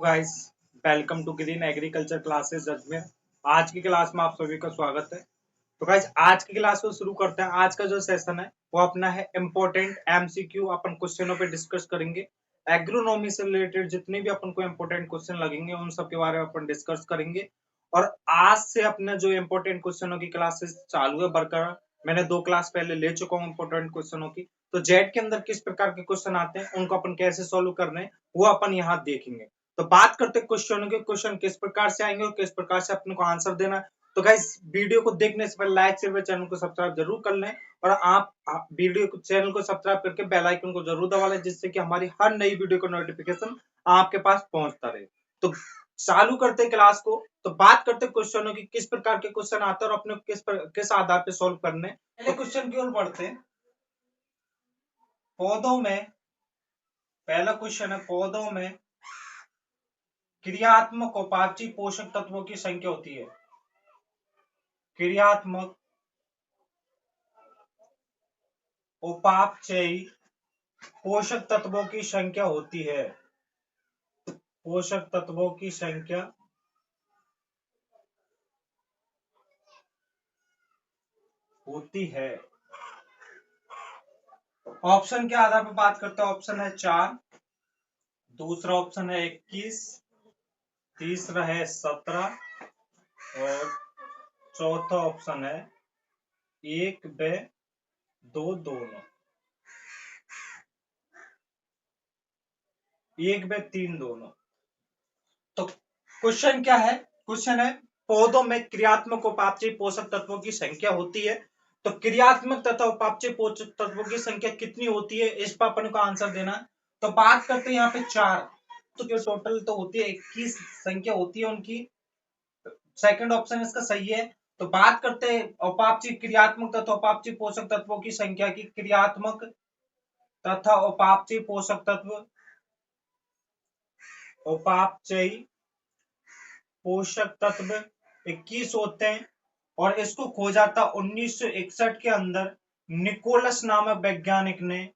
Guys, welcome to green agriculture classes Ajmer. आज की class में आप सभी का स्वागत है। तो गाइस, आज की क्लास को शुरू करते हैं। आज का जो सेशन है वो अपना है इम्पोर्टेंट एमसीक्यू। अपन क्वेश्चनों पे डिस्कस करेंगे। एग्रोनॉमी से रिलेटेड जितने भी अपन को इम्पोर्टेंट क्वेश्चन लगेंगे उन सब के बारे में अपन डिस्कस करेंगे। और आज से अपने जो इम्पोर्टेंट क्वेश्चनों की क्लासेस चालू है बरकरार। मैंने 2 क्लास पहले ले चुका हूँ इम्पोर्टेंट क्वेश्चनों की। तो जेड के अंदर किस प्रकार के क्वेश्चन आते हैं, उनको अपन कैसे सोल्व करने हैं, वो अपन यहाँ देखेंगे। तो बात करते हैं क्वेश्चनों के। क्वेश्चन किस प्रकार से आएंगे और किस प्रकार से अपने को आंसर देना है। तो गाइस, वीडियो को देखने से पहले लाइक शेयर चैनल को सब्सक्राइब जरूर कर लें। और आप वीडियो को चैनल को सब्सक्राइब करके बेल आइकन को जरूर दबा लें, जिससे कि हमारी हर नई वीडियो का नोटिफिकेशन आपके पास पहुंचता रहे। तो चालू करते हैं क्लास को। तो बात करते हैं क्वेश्चनों की, किस प्रकार के क्वेश्चन आते हैं और अपने किस आधार पे सोल्व करने। पहले क्वेश्चन की ओर बढ़ते हैं। पौधों में पहला क्वेश्चन है, पौधों में क्रियात्मक उपापचयी पोषक तत्वों की संख्या होती है। क्रियात्मक उपापचयी पोषक तत्वों की संख्या होती है। पोषक तत्वों की संख्या होती है। ऑप्शन के आधार पर बात करते हैं। ऑप्शन है 4, दूसरा ऑप्शन है 21, तीसरा है 17 और चौथा ऑप्शन है 1 व 2 दोनों, 1 व 3 दोनों। तो क्वेश्चन क्या है? क्वेश्चन है पौधों में क्रियात्मक उपापचयी पोषक तत्वों की संख्या होती है। तो क्रियात्मक तथा उपापचयी पोषक तत्वों की संख्या कितनी होती है, इस पर अपन को आंसर देना है। तो बात करते हैं यहाँ पे 4, तो टोटल तो होती है 21 संख्या होती है उनकी। सेकंड ऑप्शन इसका सही है। तो बात करते हैं उपापचयी क्रियात्मक तथा उपापचयी पोषक तत्वों की संख्या की। क्रियात्मक तथा उपापचयी पोषक तत्व, उपापचयी पोषक तत्व 21 होते हैं। और इसको खोजा था 1961 के अंदर निकोलस नामक वैज्ञानिक ने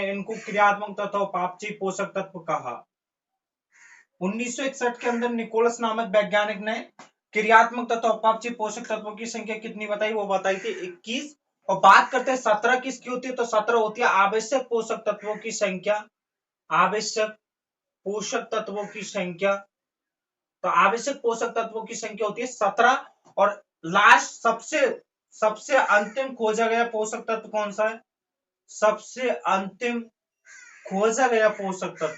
इनको क्रियात्मक तथा उपापचयी पोषक तत्व कहा। 1961 के अंदर निकोलस नामक वैज्ञानिक ने क्रियात्मक तथा उपापचयी पोषक तत्वों की संख्या कितनी बताई? वो बताई थी 21। और बात करते हैं 17 किसकी होती है? तो 17 होती है आवश्यक पोषक तत्वों की संख्या। आवश्यक पोषक तत्वों की संख्या, तो आवश्यक पोषक तत्वों की संख्या होती है 17। और लास्ट सबसे अंतिम खोजा गया पोषक तत्व कौन सा है? सबसे अंतिम खोजा गया पोषक तत्व,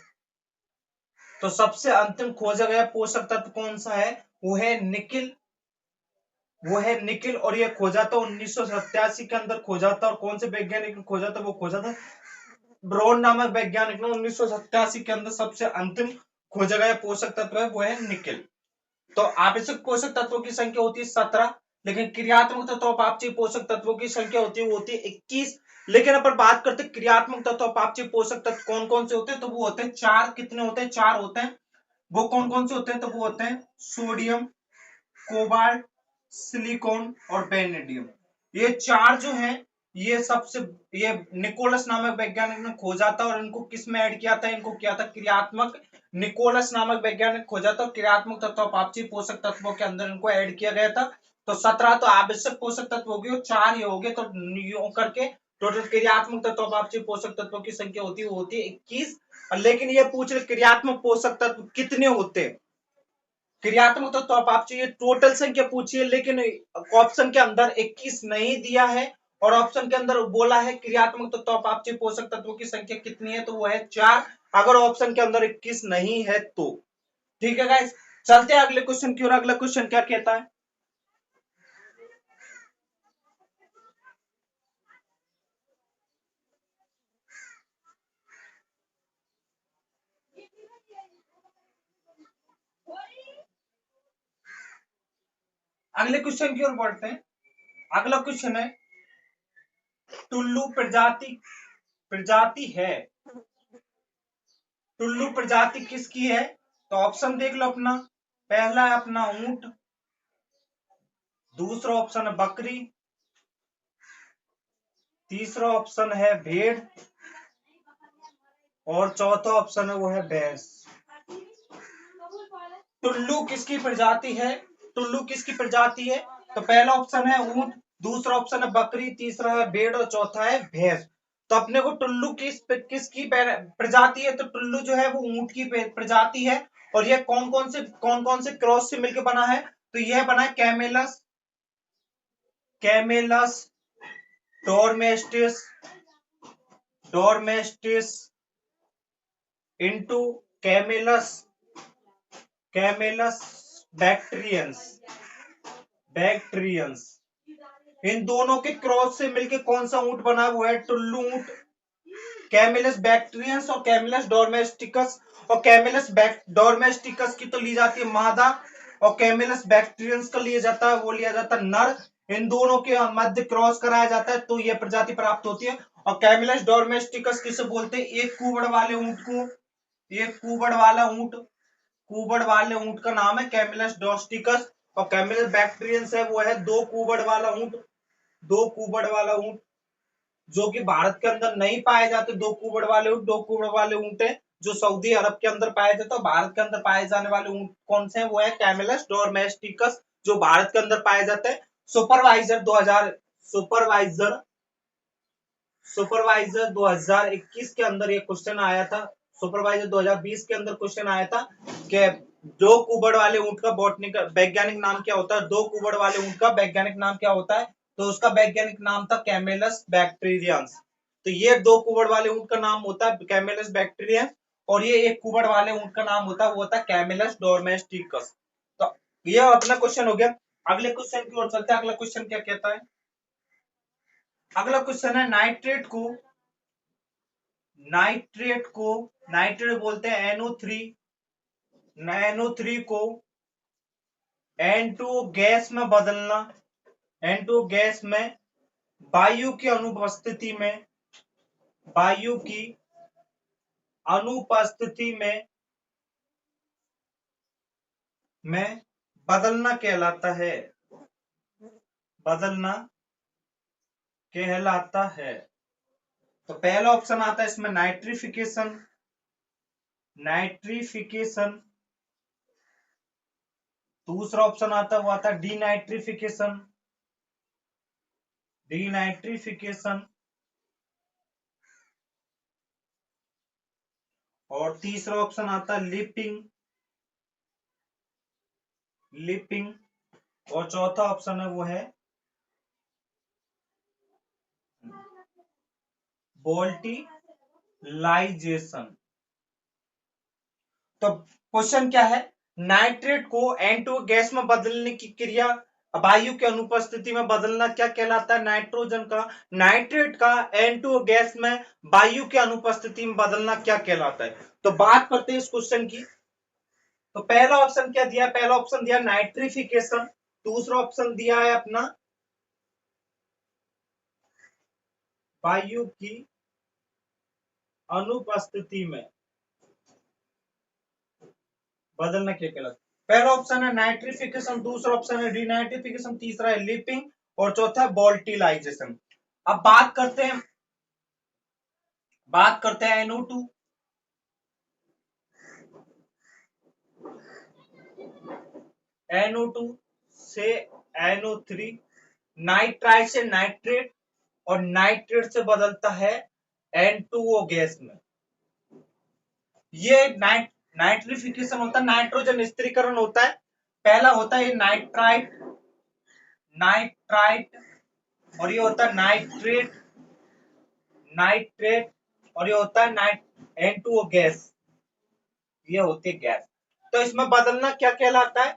तो सबसे अंतिम खोजा गया पोषक तत्व कौन सा है? वो है निकिल। और ये खोजा था 1987 के अंदर खोजा था। और कौन से वैज्ञानिक ने खोजा था? वो खोजा था ब्रोन नामक वैज्ञानिक ने 1987 के अंदर। सबसे अंतिम खोजा गया पोषक तत्व है वो है निकिल। तो आवश्यक पोषक तत्वों की संख्या होती है 17, लेकिन क्रियात्मक तत्व उपापचयी पोषक तत्वों की संख्या होती है 21। लेकिन अपन बात करते हैं क्रियात्मक तत्व उपापचयी पोषक तत्व कौन कौन से होते हैं? तो वो होते हैं 4। कितने होते हैं? 4 होते हैं। वो कौन कौन से होते हैं? तो वो होते हैं सोडियम, कोबाल्ट, सिलिकॉन और वेनेडियम। ये 4 जो हैं, ये निकोलस नामक वैज्ञानिक ने खोजा था। और इनको किस में ऐड किया था? इनको किया था क्रियात्मक। निकोलस नामक वैज्ञानिक खोजा था, क्रियात्मक तत्व उपापचयी पोषक तत्वों के अंदर इनको ऐड किया गया था। तो 17 तो आवश्यक पोषक तत्व हो गए और 4 ये हो गए। तो यूं करके टोटल क्रियात्मक तत्व उपापचयी पोषक तत्वों की संख्या होती है 21। लेकिन ये पूछ रहे क्रियात्मक पोषक तत्व कितने होते हैं? क्रियात्मक तत्व उपापचयी टोटल संख्या पूछिए, लेकिन ऑप्शन के अंदर 21 नहीं दिया है। और ऑप्शन के अंदर बोला है क्रियात्मक तत्व उपापचयी पोषक तत्वों की संख्या कितनी है? तो वो है 4। अगर ऑप्शन के अंदर 21 नहीं है तो ठीक है गाइस। चलते हैं अगले क्वेश्चन की ओर। अगला क्वेश्चन क्या कहता है? अगले क्वेश्चन की ओर बढ़ते हैं। अगला क्वेश्चन है टुल्लू प्रजाति है। टुल्लू प्रजाति किसकी है? तो ऑप्शन देख लो अपना। पहला है अपना ऊंट, दूसरा ऑप्शन है बकरी, तीसरा ऑप्शन है भेड़ और चौथा ऑप्शन है वो है भैंस। टुल्लू किसकी प्रजाति है? टुल्लू किसकी प्रजाति है? तो पहला ऑप्शन है ऊंट, दूसरा ऑप्शन है बकरी, तीसरा है भेड़ और चौथा है भैंस। तो अपने को टुल्लू किसकी प्रजाति है? तो टुल्लू जो है वो ऊंट की प्रजाति है। और ये कौन कौन से क्रॉस से मिलकर बना है? तो यह बना है Camelus, Camelus dromedarius, dromedarius into Camelus, Camelus bactrianus, bactrianus. इन दोनों के क्रॉस से मिलके कौन सा ऊंट बना हुआ है? टुल्लू ऊंट। कैमिलस बैक्ट्रियंस और कैमिलस डोरमेस्टिकस। और कैमिलस डोरमेस्टिकस की तो ली जाती है मादा और कैमिलस बैक्ट्रियंस का लिया जाता है, वो लिया जाता है नर। इन दोनों के मध्य क्रॉस कराया जाता है तो यह प्रजाति प्राप्त होती है। और कैमिलस डोरमेस्टिकस किसे बोलते हैं? एक कुबड़ वाले ऊंट को, एक कुबड़ वाला ऊंट, कुबड़ वाले ऊंट का नाम है कैमिलस डोस्टिकस। और कैमिलस बैक्ट्रियंस है वो है दो कुबड़ वाला ऊंट, दो कुबड़ वाला ऊंट जो कि भारत के अंदर नहीं पाए जाते। दो कुबड़ वाले ऊंट, दो कुबड़ वाले ऊंट है जो सऊदी अरब के अंदर पाए जाते हैं। भारत के अंदर पाए जाने वाले ऊंट कौन से हैं? वो है कैमिलस डोरमेस्टिकस जो भारत के अंदर पाए जाते हैं। सुपरवाइजर 2000, सुपरवाइजर सुपरवाइजर 2021 के अंदर ये क्वेश्चन आया था। सुपरवाइजर 2020 के अंदर क्वेश्चन आया था कि दो कुबड़ वाले ऊंट का बॉटनिकल वैज्ञानिक नाम क्या होता है? दो कुबड़ वाले ऊंट का वैज्ञानिक नाम क्या होता है? तो उसका वैज्ञानिक नाम था कैमेलस बैक्टीरियंस। तो ये दो कुबड़ वाले ऊंट का नाम होता है कैमेलस बैक्टीरियंस और ये एक कुबड़ वाले ऊंट का नाम होता है वो होता है कैमेलस डोरमेस्टिकस। तो ये अपना क्वेश्चन हो गया। अगले क्वेश्चन की ओर चलते हैं। अगला क्वेश्चन क्या कहता है? अगला क्वेश्चन है नाइट्रेट को, नाइट्रेट को, नाइट्रेट बोलते हैं NO3, NO3 को N2 गैस में बदलना, N2 गैस में वायु की अनुपस्थिति में, वायु की अनुपस्थिति में बदलना कहलाता है, बदलना कहलाता है। तो पहला ऑप्शन आता है इसमें नाइट्रिफिकेशन, नाइट्रिफिकेशन। दूसरा ऑप्शन आता है वो आता है डीनाइट्रिफिकेशन, डीनाइट्रिफिकेशन। और तीसरा ऑप्शन आता है लिपिंग, लिपिंग। और चौथा ऑप्शन है वो है वोल्टिलाइजेशन। तो क्वेश्चन क्या है? नाइट्रेट को N2 गैस में बदलने की क्रिया वायु की अनुपस्थिति में बदलना क्या कहलाता है? नाइट्रोजन का, नाइट्रेट का N2 गैस में वायु की अनुपस्थिति में बदलना क्या कहलाता है? तो बात करते हैं इस क्वेश्चन की। तो पहला ऑप्शन क्या दिया? पहला ऑप्शन दिया नाइट्रिफिकेशन, दूसरा ऑप्शन दिया है अपना वायु की अनुपस्थिति में बदलना क्या कहलाता है? पहला ऑप्शन है नाइट्रिफिकेशन, दूसरा ऑप्शन है डीनाइट्रिफिकेशन, तीसरा है लिपिंग और चौथा है वोल्टिलाइजेशन। अब बात करते हैं NO2, NO2 से NO3, नाइट्राइट से नाइट्रेट और नाइट्रेट से बदलता है N2O गैस में। ये नाइट्रिफिकेशन होता है, नाइट्रोजन स्थिरीकरण होता है। पहला होता है नाइट्राइट, नाइट्राइट और ये होता है नाइट्रेट, नाइट्रेट और ये होता है N2O गैस, ये होती है गैस। तो इसमें बदलना क्या कहलाता है?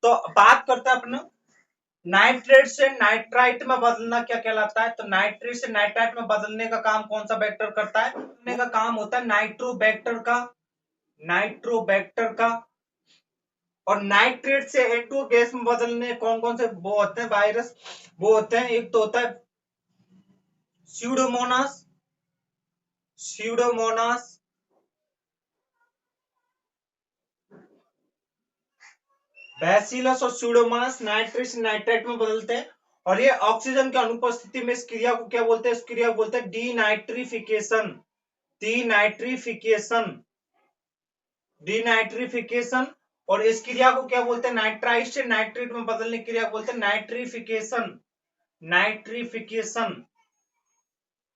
तो बात करते हैं अपना नाइट्रेट से नाइट्राइट में बदलना क्या कहलाता है? तो नाइट्रेट से नाइट्राइट में बदलने का काम कौन सा बैक्टर करता है? बदलने का काम होता है नाइट्रोबैक्टर का, नाइट्रोबैक्टर का। और नाइट्रेट से N2 गैस में बदलने कौन कौन से वो होते हैं वायरस? वो होते हैं, एक तो होता है स्यूडोमोनास, स्यूडोमोनास, बैसिलस और स्यूडोमोनास नाइट्रेट से नाइट्राइट में बदलते हैं। और ये ऑक्सीजन की अनुपस्थिति में इस क्रिया को क्या बोलते हैं? इस क्रिया को बोलते हैं डीनाइट्रिफिकेशन। Denitrification, denitrification. और इस क्रिया को क्या बोलते हैं? नाइट्राइट से नाइट्रेट में बदलने की क्रिया को बोलते हैं नाइट्रिफिकेशन। नाइट्रिफिकेशन,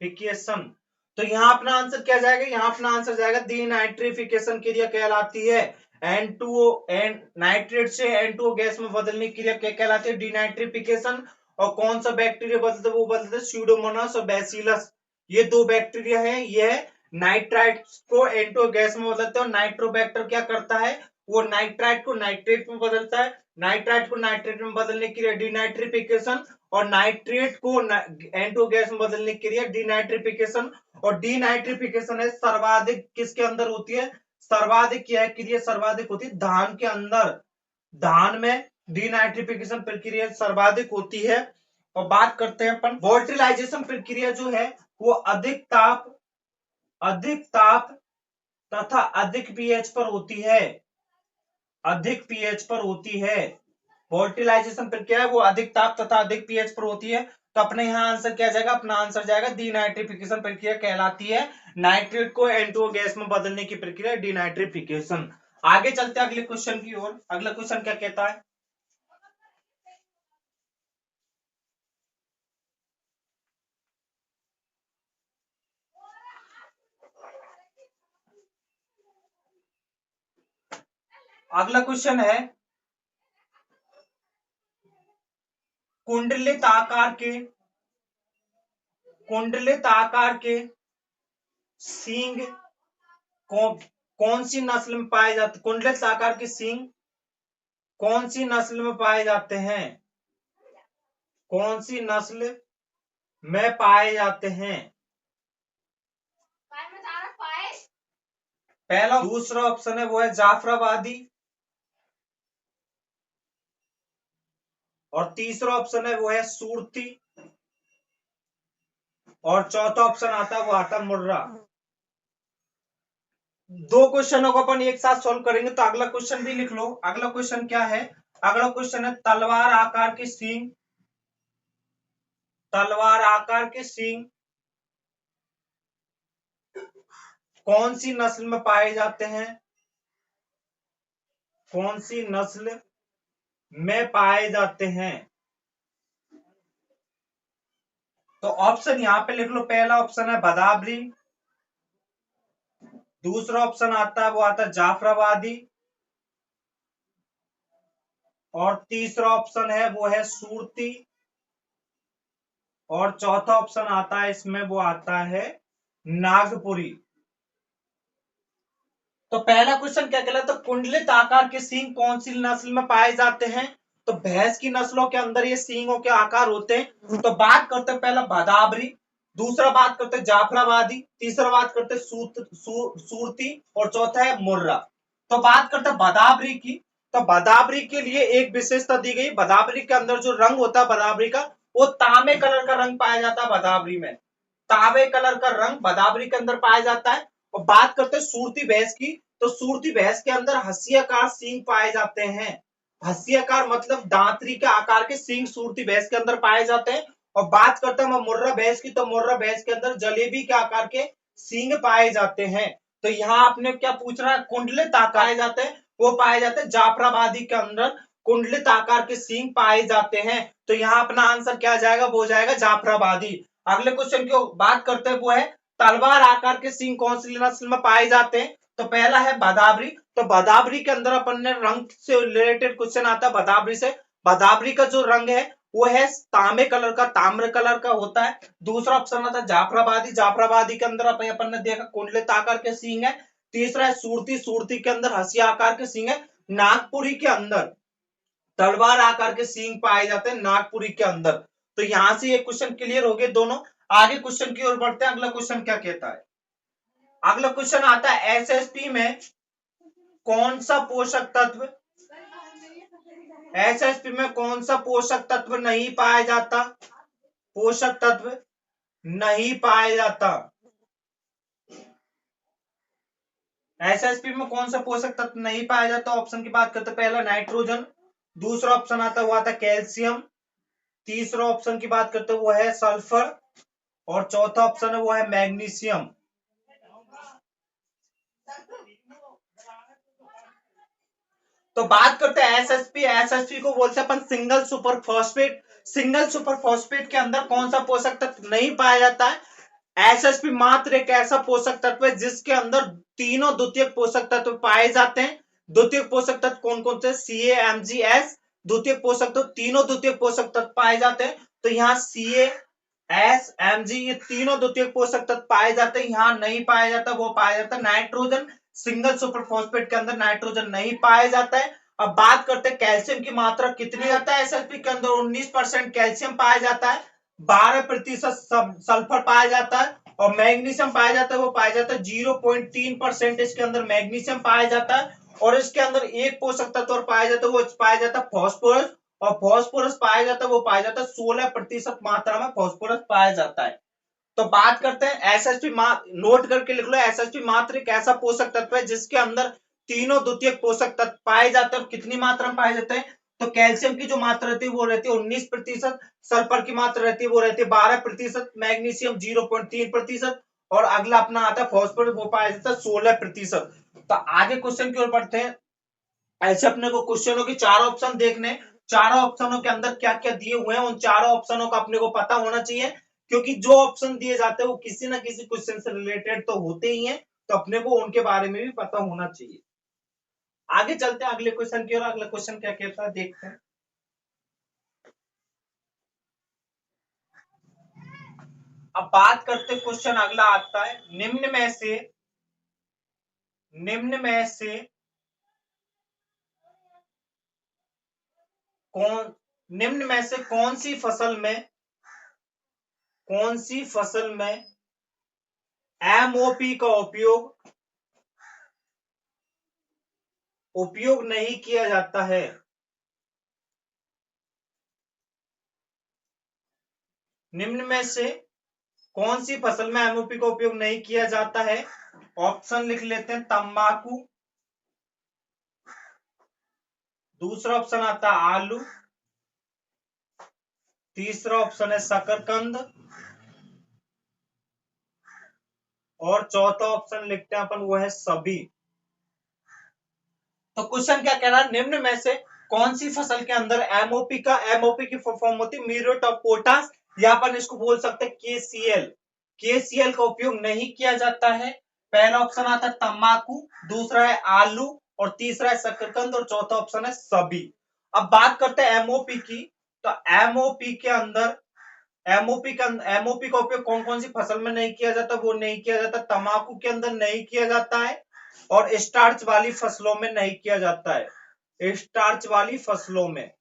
फिकेशन। तो यहाँ अपना आंसर क्या जाएगा? यहाँ अपना आंसर जाएगा डीनाइट्रिफिकेशन क्रिया कहलाती है। N2O एंड नाइट्रेट से N2O गैस में बदलने की क्रिया क्या कहलाती है? डीनाइट्रिफिकेशन। और कौन सा बैक्टीरिया बदलता है? वो बदलता है स्यूडोमोनास और बैसिलस। ये दो बैक्टीरिया है, ये नाइट्राइट को N2O गैस में बदलते हैं। और नाइट्रोबैक्टर क्या करता है? वो नाइट्राइट को नाइट्रेट में बदलता है। नाइट्राइट को नाइट्रेट में बदलने की क्रिया डीनाइट्रिफिकेशन। और नाइट्रेट को N2O गैस में बदलने की क्रिया डीनाइट्रिफिकेशन। और डीनाइट्रिफिकेशन है सर्वाधिक किसके अंदर होती है? सर्वाधिक क्या है क्रिया? सर्वाधिक होती है धान के अंदर। धान में डीनाइट्रिफिकेशन प्रक्रिया सर्वाधिक होती है। और बात करते हैं अपन वोल्टिलाइजेशन प्रक्रिया जो है वो अधिक ताप तथा अधिक पीएच पर होती है। अधिक पीएच पर होती है। वोल्टिलाइजेशन प्रक्रिया है वो अधिक ताप तथा अधिक पीएच पर होती है। तो अपने यहाँ आंसर क्या जाएगा? अपना आंसर जाएगा डीनाइट्रिफिकेशन प्रक्रिया कहलाती है नाइट्रेट को N2O गैस में बदलने की प्रक्रिया डीनाइट्रिफिकेशन। आगे चलते हैं अगले क्वेश्चन की ओर। अगला क्वेश्चन क्या कहता है? अगला क्वेश्चन है कुंडलित आकार के सींग कौन सी नस्ल में पाए जाते? कुंडलित आकार के सींग कौन सी नस्ल में पाए जाते हैं? कौन सी नस्ल में पाए जाते हैं? पहला, दूसरा ऑप्शन है वो है जाफराबादी। और तीसरा ऑप्शन है वो है सूरती। और चौथा ऑप्शन आता है वो आता मुर्रा। दो क्वेश्चनों को अपन एक साथ सॉल्व करेंगे, तो अगला क्वेश्चन भी लिख लो। अगला क्वेश्चन क्या है? अगला क्वेश्चन है तलवार आकार के सींग। तलवार आकार के सींग कौन सी नस्ल में पाए जाते हैं? कौन सी नस्ल में पाए जाते हैं? तो ऑप्शन यहां पे लिख लो। पहला ऑप्शन है बदाबरी। दूसरा ऑप्शन आता है वो आता है जाफराबादी। और तीसरा ऑप्शन है वो है सूरती। और चौथा ऑप्शन आता है इसमें वो आता है नागपुरी। तो पहला क्वेश्चन क्या कहलाता है? तो कुंडलित आकार के सींग कौन सी नस्ल में पाए जाते हैं? तो भैंस की नस्लों के अंदर ये सींगों के आकार होते हैं। तो बात करते हैं पहला बदाबरी, दूसरा बात करते हैं जाफराबादी, तीसरा बात करते हैं सूरती और चौथा है मुर्रा। तो बात करते हैं बदाबरी की। तो बदाबरी के लिए एक विशेषता दी गई। बदाबरी के अंदर जो रंग होता है बदाबरी का, वो तांबे कलर का रंग पाया जाता है बदाबरी में। तांबे कलर का रंग बदाबरी के अंदर पाया जाता है। और बात करते हैं सूरती भैंस की। तो सूरती भैंस के अंदर हंसियाकार सींग पाए जाते हैं। हंसियाकार मतलब दांतरी के आकार के सींग सूरती भैंस के अंदर पाए जाते हैं। और बात करते हैं मुर्रा भैंस की। तो मुर्रा भैंस के अंदर जलेबी के आकार के सींग पाए जाते हैं। तो यहाँ आपने क्या पूछ रहा है? कुंडलित आकार पाए जाते हैं, वो पाए जाते हैं जाफराबादी के अंदर कुंडलित आकार के सींग पाए जाते हैं। तो यहाँ अपना आंसर क्या जाएगा? वो जाएगा जाफराबादी। अगले क्वेश्चन की बात करते हैं वो है तलवार आकार के सींग कौन सी नस्ल में पाए जाते हैं? तो पहला है बदाबरी। तो बदाबरी के अंदर अपन ने रंग से रिलेटेड क्वेश्चन आता है बदाबरी से। बदाबरी का जो रंग है वो है तांबे कलर का, ताम्र कलर का होता है। दूसरा ऑप्शन आता है जाफराबादी। जाफराबादी के अंदर अपन ने देखा कुंडलित आकार के सींग है। तीसरा है सूरती। सूरती के अंदर हंसिया आकार के सींग है। नागपुरी के अंदर तलवार आकार के सींग पाए जाते हैं नागपुरी के अंदर। तो यहां से ये क्वेश्चन क्लियर हो गए दोनों। आगे क्वेश्चन की ओर बढ़ते हैं। अगला क्वेश्चन क्या कहता है? अगला क्वेश्चन आता है एसएसपी में कौन सा पोषक तत्व, एसएसपी में कौन सा पोषक तत्व नहीं पाया जाता? पोषक तत्व नहीं पाया जाता। एसएसपी में कौन सा पोषक तत्व नहीं पाया जाता? ऑप्शन की बात करते हैं। पहला नाइट्रोजन, दूसरा ऑप्शन आता है वो आता है कैल्शियम, तीसरा ऑप्शन की बात करते हैं वो है सल्फर, और चौथा ऑप्शन है वो है मैग्नीशियम। तो बात करते हैं एसएसपी। एसएसपी को बोलते हैं अपन single super phosphate. Single super phosphate के अंदर कौन सा पोषक तत्व नहीं पाया जाता है? एसएसपी मात्र एक ऐसा पोषक तत्व है जिसके अंदर तीनों द्वितीयक पोषक तत्व पाए जाते हैं। द्वितीयक पोषक तत्व कौन कौन से? सीए, एमजीएस द्वितीयक पोषक तत्व, तीनों द्वितीयक पोषक तत्व पाए जाते हैं। तो यहाँ सीए, एस, एमजी ये तीनों द्वितीयक पोषक तत्व पाए जाते हैं। यहाँ नहीं पाया जाता, वो पाया जाता है नाइट्रोजन। सिंगल सुपर फॉस्फेट के अंदर नाइट्रोजन नहीं पाया जाता है। अब बात करते हैं कैल्शियम की मात्रा कितनी जाता है एसएसपी के अंदर? 19% कैल्शियम पाया जाता है, 12% सल्फर पाया जाता है, और मैग्नीशियम पाया जाता है वो पाया जाता है 0.3% इसके अंदर मैग्नीशियम पाया जाता है। और इसके अंदर एक पोषक तत्व और पाया जाता है, वो पाया जाता है फॉस्फोरस, और फॉस्फोरस पाया जाता है वो पाया जाता है 16% मात्रा में फॉस्फोरस पाया जाता है। तो बात करते हैं एसएसपी, नोट करके लिख लो, एसएसपी मात्र एक ऐसा पोषक तत्व है जिसके अंदर तीनों द्वितीयक पोषक तत्व पाए जाते हैं। और कितनी मात्रा में पाए जाते हैं? तो कैल्शियम की जो मात्रा रहती है वो रहती है 19%, सल्फर की मात्रा रहती है वो रहती है 12%, मैग्नीशियम 0.3%, और अगला अपना आता है फॉस्फोरस, वो पाया जाता है 16%। तो आगे क्वेश्चन की ओर बढ़ते हैं। ऐसे अपने को क्वेश्चनों के चार ऑप्शन देखने, चारों ऑप्शनों के अंदर क्या क्या दिए हुए हैं उन चारों ऑप्शनों का अपने को पता होना चाहिए, क्योंकि जो ऑप्शन दिए जाते हैं वो किसी ना किसी क्वेश्चन से रिलेटेड तो होते ही हैं, तो अपने को उनके बारे में भी पता होना चाहिए। आगे चलते हैं अगले क्वेश्चन की ओर। अगला क्वेश्चन क्या कहता है देखते हैं। अब बात करते क्वेश्चन अगला आता है, निम्न में से कौन निम्न में से कौन सी फसल में एमओपी का उपयोग नहीं किया जाता है? निम्न में से कौन सी फसल में एमओपी का उपयोग नहीं किया जाता है? ऑप्शन लिख लेते हैं, तंबाकू, दूसरा ऑप्शन आता है आलू, तीसरा ऑप्शन है शकरकंद, और चौथा ऑप्शन लिखते हैं अपन वो है सभी। तो क्वेश्चन क्या कह रहा है, निम्न में से कौन सी फसल के अंदर एमओपी की फॉर्म होती है म्यूरेट ऑफ पोटाश, या अपन इसको बोल सकते हैं केसीएल का उपयोग नहीं किया जाता है। पहला ऑप्शन आता है तंबाकू, दूसरा है आलू, और तीसरा है शकरकंद, और चौथा ऑप्शन है सभी। अब बात करते हैं एमओपी की। तो एमओपी का उपयोग कौन कौन सी फसल में नहीं किया जाता? वो नहीं किया जाता, तंबाकू के अंदर नहीं किया जाता है, और स्टार्च वाली फसलों में नहीं किया जाता है। स्टार्च वाली फसलों में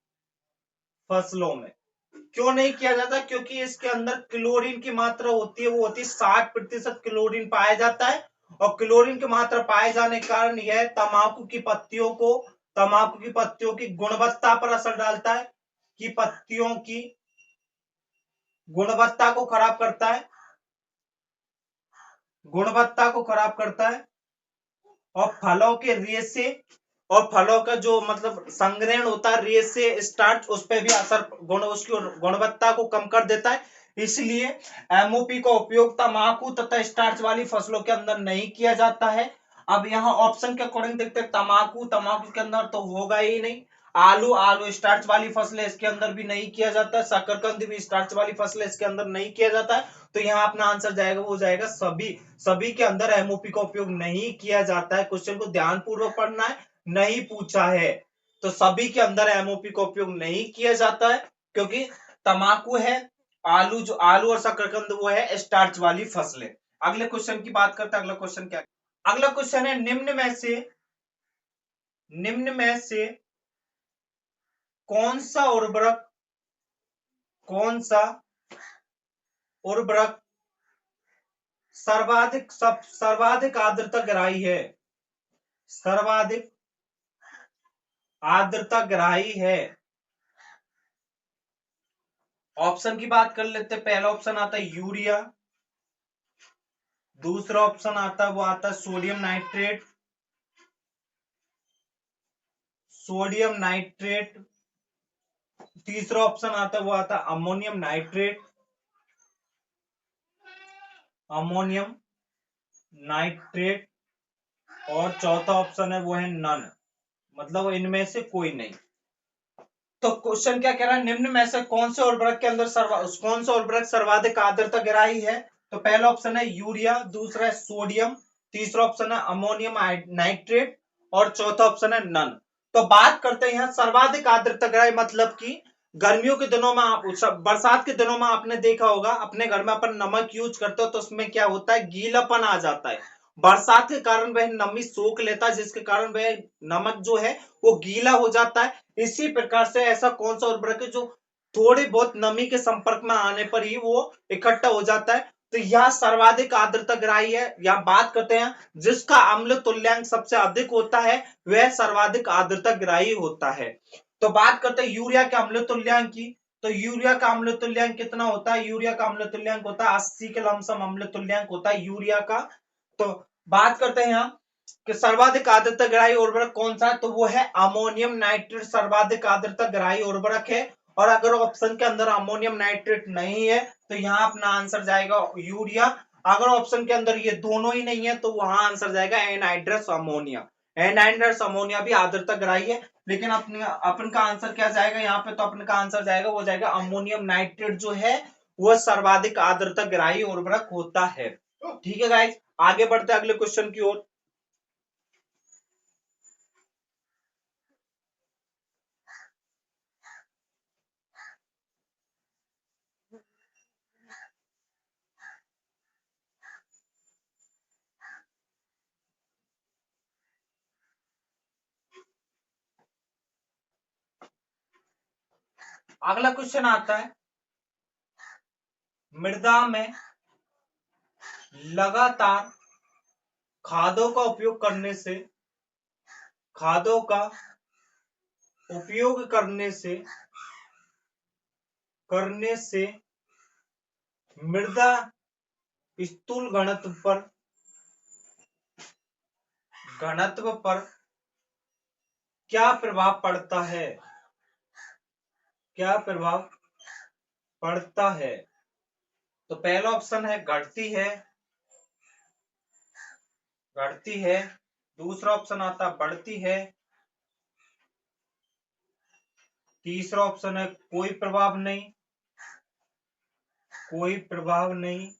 क्यों नहीं किया जाता? क्योंकि इसके अंदर क्लोरीन की मात्रा होती है, वो होती है 60% क्लोरीन पाया जाता है, और क्लोरीन की मात्रा पाए जाने के कारण यह तंबाकू की पत्तियों की गुणवत्ता पर असर डालता है, कि पत्तियों की गुणवत्ता को खराब करता है, और फलों का जो मतलब संग्रहण होता है रेसे स्टार्च, उस पर भी असर उसकी गुणवत्ता को कम कर देता है। इसलिए एमओपी का उपयोग तंबाकू तथा स्टार्च वाली फसलों के अंदर नहीं किया जाता है। अब यहाँ ऑप्शन के अकॉर्डिंग देखते हैं, तंबाकू के अंदर तो होगा ही नहीं, आलू स्टार्च वाली फसल है इसके अंदर भी नहीं किया जाता है, शकरकंद भी स्टार्च वाली फसल है इसके अंदर नहीं किया जाता है। तो यहाँ अपना आंसर जाएगा वो जाएगा सभी के अंदर एमओपी का उपयोग नहीं किया जाता है। क्वेश्चन को ध्यानपूर्वक पढ़ना है, नहीं पूछा है। तो सभी के अंदर एमओपी का उपयोग नहीं किया जाता है, क्योंकि तंबाकू है, आलू और शकरकंद वो है स्टार्च वाली फसलें। अगले क्वेश्चन की बात करते हैं। अगला क्वेश्चन क्या? अगला क्वेश्चन है, निम्न में से कौन सा उर्वरक सर्वाधिक आर्द्रता ग्राही है? सर्वाधिक आर्द्रता ग्राही है। ऑप्शन की बात कर लेते हैं। पहला ऑप्शन आता है यूरिया, दूसरा ऑप्शन आता है वो आता है सोडियम नाइट्रेट, तीसरा ऑप्शन आता है वो आता है अमोनियम नाइट्रेट, अमोनियम नाइट्रेट, और चौथा ऑप्शन है वो है नन, मतलब इनमें से कोई नहीं। तो क्वेश्चन क्या कह रहा है, निम्न में से कौन से उर्वरक के अंदर कौन सा उर्वरक सर्वाधिक आर्द्रता ग्राही है? तो पहला ऑप्शन है यूरिया, दूसरा है सोडियम, तीसरा ऑप्शन है अमोनियम नाइट्रेट, और चौथा ऑप्शन है नन। तो बात करते हैं यहाँ सर्वाधिक आर्द्रता ग्राही, मतलब कि गर्मियों के दिनों में आप बरसात के दिनों में आपने देखा होगा अपने घर में अपन नमक यूज करते हो तो उसमें क्या होता है, गीलापन आ जाता है। बरसात के कारण वह नमी सोख लेता है, जिसके कारण वह नमक जो है वो गीला हो जाता है। इसी प्रकार से ऐसा कौन सा उर्वरक है जो थोड़ी बहुत नमी के संपर्क में आने पर ही वो इकट्ठा हो जाता है? तो यह सर्वाधिक आर्द्रता ग्राही है। यह बात करते हैं जिसका अम्ल तुल्यांक सबसे अधिक होता है वह सर्वाधिक आर्द्रता ग्राही होता है। तो बात करते हैं यूरिया के अम्ल तुल्यांक की। तो यूरिया का अम्ल तुल्यांक कितना होता है? यूरिया का अम्ल तुल्यांक होता है 80 के लमसम अम्ल तुल्यांक होता है यूरिया का। तो बात करते हैं यहाँ कि सर्वाधिक आर्द्रता ग्राही उर्वरक कौन सा है, तो वो है अमोनियम नाइट्रेट सर्वाधिक आर्द्रता ग्राही उर्वरक है। और अगर ऑप्शन के अंदर अमोनियम नाइट्रेट नहीं है तो यहाँ अपना आंसर जाएगा यूरिया। अगर ऑप्शन के अंदर ये दोनों ही नहीं है तो वहां आंसर जाएगा एनहाइड्रस अमोनिया। एनहाइड्रस अमोनिया भी आर्द्रता ग्राही है, लेकिन अपन का आंसर क्या जाएगा यहाँ पे, तो अपन का आंसर जाएगा वो जाएगा अमोनियम नाइट्रेट जो है वह सर्वाधिक आर्द्रता ग्राही उर्वरक होता है। ठीक है गाइस, आगे बढ़ते हैं अगले क्वेश्चन की ओर। अगला क्वेश्चन आता है, मृदा में लगातार खादों का उपयोग खादों का उपयोग करने से मृदा स्थूल घनत्व पर क्या प्रभाव पड़ता है? क्या प्रभाव पड़ता है? तो पहला ऑप्शन है घटती है, दूसरा ऑप्शन आता बढ़ती है, तीसरा ऑप्शन है कोई प्रभाव नहीं,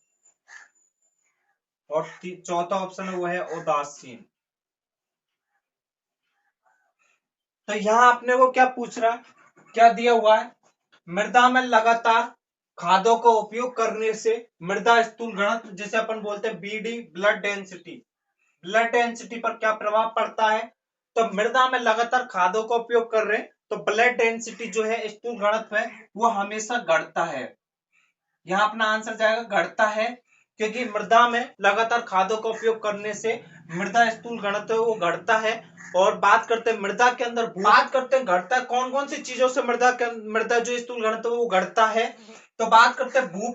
और चौथा ऑप्शन है वो है उदासीन। तो यहां आपने वो क्या पूछ रहा, क्या दिया हुआ है, मृदा में लगातार खादों का उपयोग करने से मृदा स्थूल घनत्व जिसे अपन बोलते हैं बीडी ब्लड डेंसिटी पर क्या प्रभाव पड़ता है? तो मृदा में लगातार खादों का उपयोग कर रहे हैं तो ब्लड डेंसिटी जो है स्थूल घनत्व है वो हमेशा घटता है। यहाँ अपना आंसर जाएगा घटता है, क्योंकि मृदा में लगातार खादों का उपयोग करने से मृदा स्थूल घनत्व वो घटता है। और बात करते हैं मृदा के अंदर बात करते हैं घटता है कौन कौन सी चीजों से मृदा जो स्थूल घनत्व वो घटता है। तो बात करते हैं भू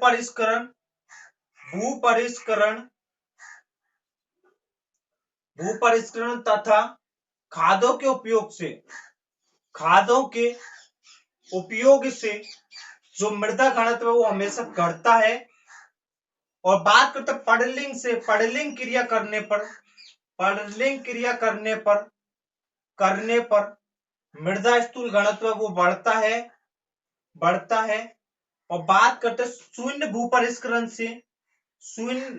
परिष्करण तथा खादों के उपयोग से जो मृदा घनत्व है वो हमेशा घटता है। और बात करते हैं पडलिंग क्रिया करने पर मृदा स्थूल घनत्व वो बढ़ता है। और बात करते हैं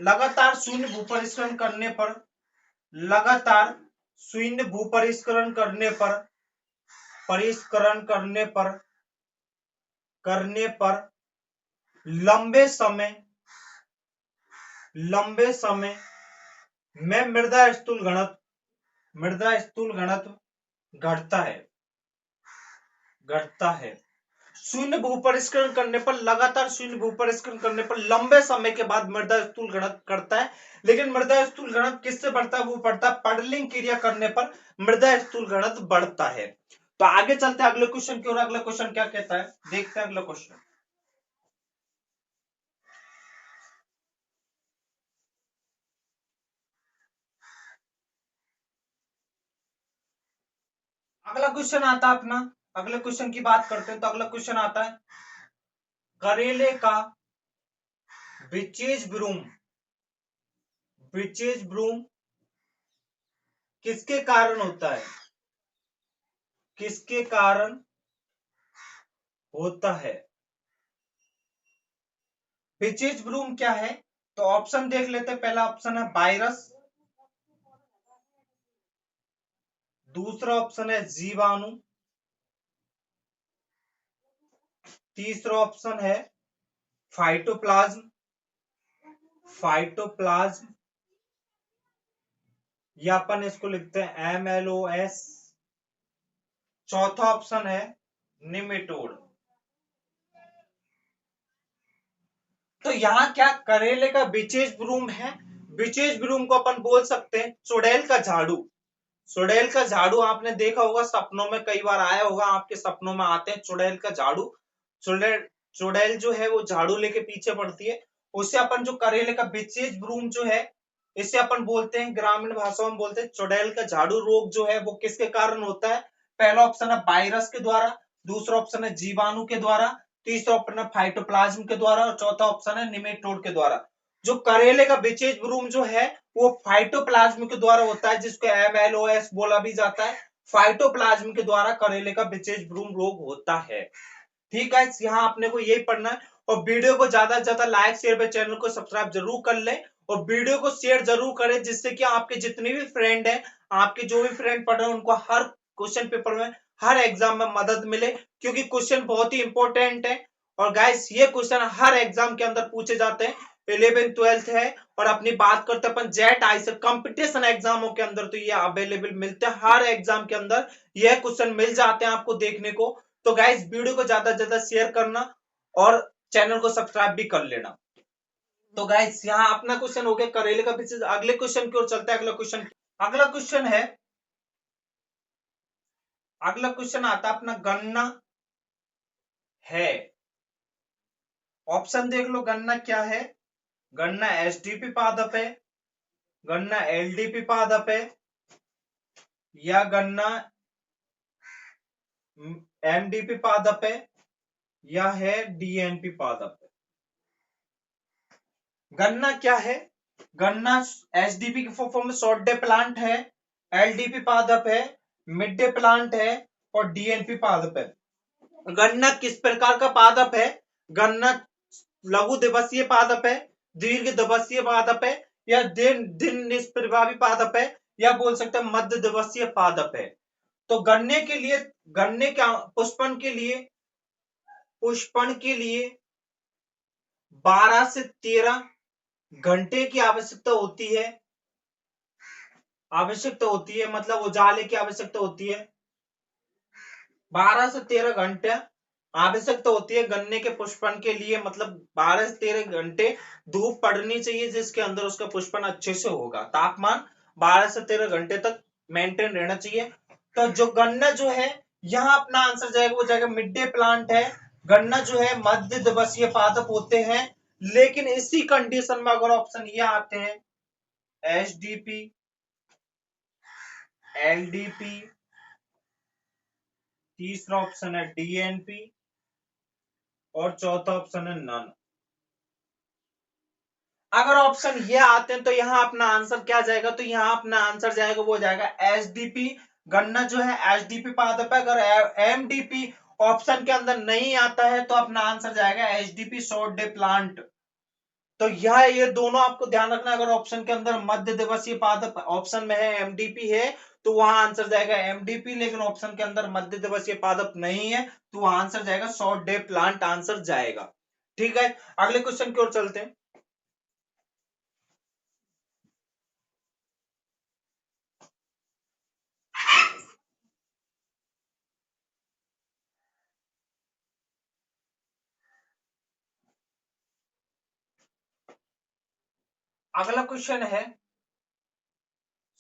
लगातार शून्य भूपरिष्करण करने पर लंबे समय में मृदा स्थूल घनत्व घटता है। लगातार शून्य भूपरिष्करण करने पर लंबे समय के बाद मृदा स्थूल घनत्व घटता है। लेकिन मृदा स्थूल घनत्व किससे बढ़ता है? वो बढ़ता है पडलिंग क्रिया करने पर मृदा स्थूल घनत्व बढ़ता है। तो आगे चलते हैं अगले क्वेश्चन की ओर। अगला क्वेश्चन क्या कहता है, देखते हैं अगला क्वेश्चन। अगला क्वेश्चन आता है अपना, अगले क्वेश्चन की बात करते हैं तो अगला क्वेश्चन आता है, करेले का विचेज ब्रूम, विचेज ब्रूम किसके कारण होता है, किसके कारण होता है? विचेज ब्रूम क्या है? तो ऑप्शन देख लेते हैं। पहला ऑप्शन है वायरस, दूसरा ऑप्शन है जीवाणु, तीसरा ऑप्शन है फाइटोप्लाज्म, फाइटोप्लाज्म या अपन इसको लिखते हैं MLOS, चौथा ऑप्शन है निमेटोड। तो यहाँ क्या करेले का विचेज ब्रूम है? विचेज ब्रूम को अपन बोल सकते हैं चुड़ैल का झाड़ू। चुड़ैल का झाड़ू आपने देखा होगा, सपनों में कई बार आया होगा, आपके सपनों में आते हैं चुड़ैल का झाड़ू। चुड़ैल चुड़ैल जो है वो झाड़ू लेके पीछे पड़ती है, उससे अपन जो करेले का विचेज ब्रूम जो है, इसे अपन बोलते हैं, ग्रामीण भाषा में बोलते हैं चुड़ैल का झाड़ू। रोग जो है वो किसके कारण होता है? पहला ऑप्शन है वायरस के द्वारा, दूसरा ऑप्शन है जीवाणु के द्वारा, तीसरा ऑप्शन है फाइटोप्लाज्म के द्वारा और चौथा ऑप्शन है निमेटोड के द्वारा। जो करेले का विचेज ब्रूम जो है वो फाइटोप्लाज्म के द्वारा होता है, जिसको MLOS बोला भी जाता है। फाइटोप्लाज्म के द्वारा करेले का विचेज ब्रूम रोग होता है। ठीक है, यहाँ आपने को यही पढ़ना है। और वीडियो को ज्यादा से ज्यादा लाइक शेयर पे, चैनल को सब्सक्राइब जरूर कर ले और वीडियो को शेयर जरूर करें, जिससे कि आपके जितने भी फ्रेंड हैं, आपके जो भी फ्रेंड पढ़ रहे हैं, उनको हर क्वेश्चन पेपर में, हर एग्जाम में मदद मिले, क्योंकि क्वेश्चन बहुत ही इंपॉर्टेंट है। और गाइस ये क्वेश्चन हर एग्जाम के अंदर पूछे जाते हैं, 11th 12th है। और अपनी बात करते हैं अपन जेट आईसर कंपटीशन एग्जामों के अंदर, तो ये अवेलेबल मिलते हैं हर एग्जाम के अंदर, ये क्वेश्चन मिल जाते हैं आपको देखने को। तो गाइस वीडियो को ज्यादा से ज्यादा शेयर करना और चैनल को सब्सक्राइब भी कर लेना। तो गाइस यहाँ अपना क्वेश्चन हो गया करेले का विचेज। अगले क्वेश्चन की ओर चलते हैं। अगला क्वेश्चन है, अगला क्वेश्चन आता है अपना, गन्ना है। ऑप्शन देख लो, गन्ना क्या है? गन्ना SDP पादप है, गन्ना LDP पादप है, या गन्ना MDP पादप है, या है DNP पादप है। गन्ना क्या है? गन्ना SDP की फॉर्म में शॉर्ट डे प्लांट है, LDP पादप है, मिड डे प्लांट है और DNP पादप है। गन्ना किस प्रकार का पादप है? गन्ना लघु दिवसीय पादप है, दीर्घ दिवसीय पादप है, या दिन दिन निष्प्रभावी पादप है, या बोल सकते हैं मध्य दिवसीय पादप है। तो गन्ने के लिए, गन्ने का पुष्पन के लिए 12 से 13 घंटे की आवश्यकता होती है, मतलब उजाले की आवश्यकता होती है। 12 से 13 घंटे आवश्यकता होती है गन्ने के पुष्पन के लिए, मतलब 12 से 13 घंटे धूप पड़नी चाहिए, जिसके अंदर उसका पुष्पन अच्छे से होगा। तापमान 12 से 13 घंटे तक मेंटेन रहना चाहिए। तो जो गन्ना जो है, यहाँ अपना आंसर जाएगा, वो जाएगा मिड डे प्लांट है। गन्ना जो है मध्य दिवसीय पादप होते हैं, लेकिन इसी कंडीशन में अगर ऑप्शन ये आते हैं SDP, LDP, तीसरा ऑप्शन है DNP और चौथा ऑप्शन है नन। अगर ऑप्शन ये आते हैं तो यहाँ अपना आंसर क्या जाएगा? तो यहाँ अपना आंसर जाएगा, वो जाएगा SDP। गन्ना जो है SDP पादप है। अगर MDP ऑप्शन के अंदर नहीं आता है तो अपना आंसर जाएगा SDP शॉर्ट डे प्लांट। तो यह ये दोनों आपको ध्यान रखना। अगर ऑप्शन के अंदर मध्य दिवसीय पादप ऑप्शन में है, MDP है, तो वहां आंसर जाएगा MDP। लेकिन ऑप्शन के अंदर मध्य दिवसीय पादप नहीं है, तो वहां आंसर जाएगा शॉर्ट डे प्लांट, आंसर जाएगा। ठीक है, अगले क्वेश्चन की ओर चलते हैं। अगला क्वेश्चन है,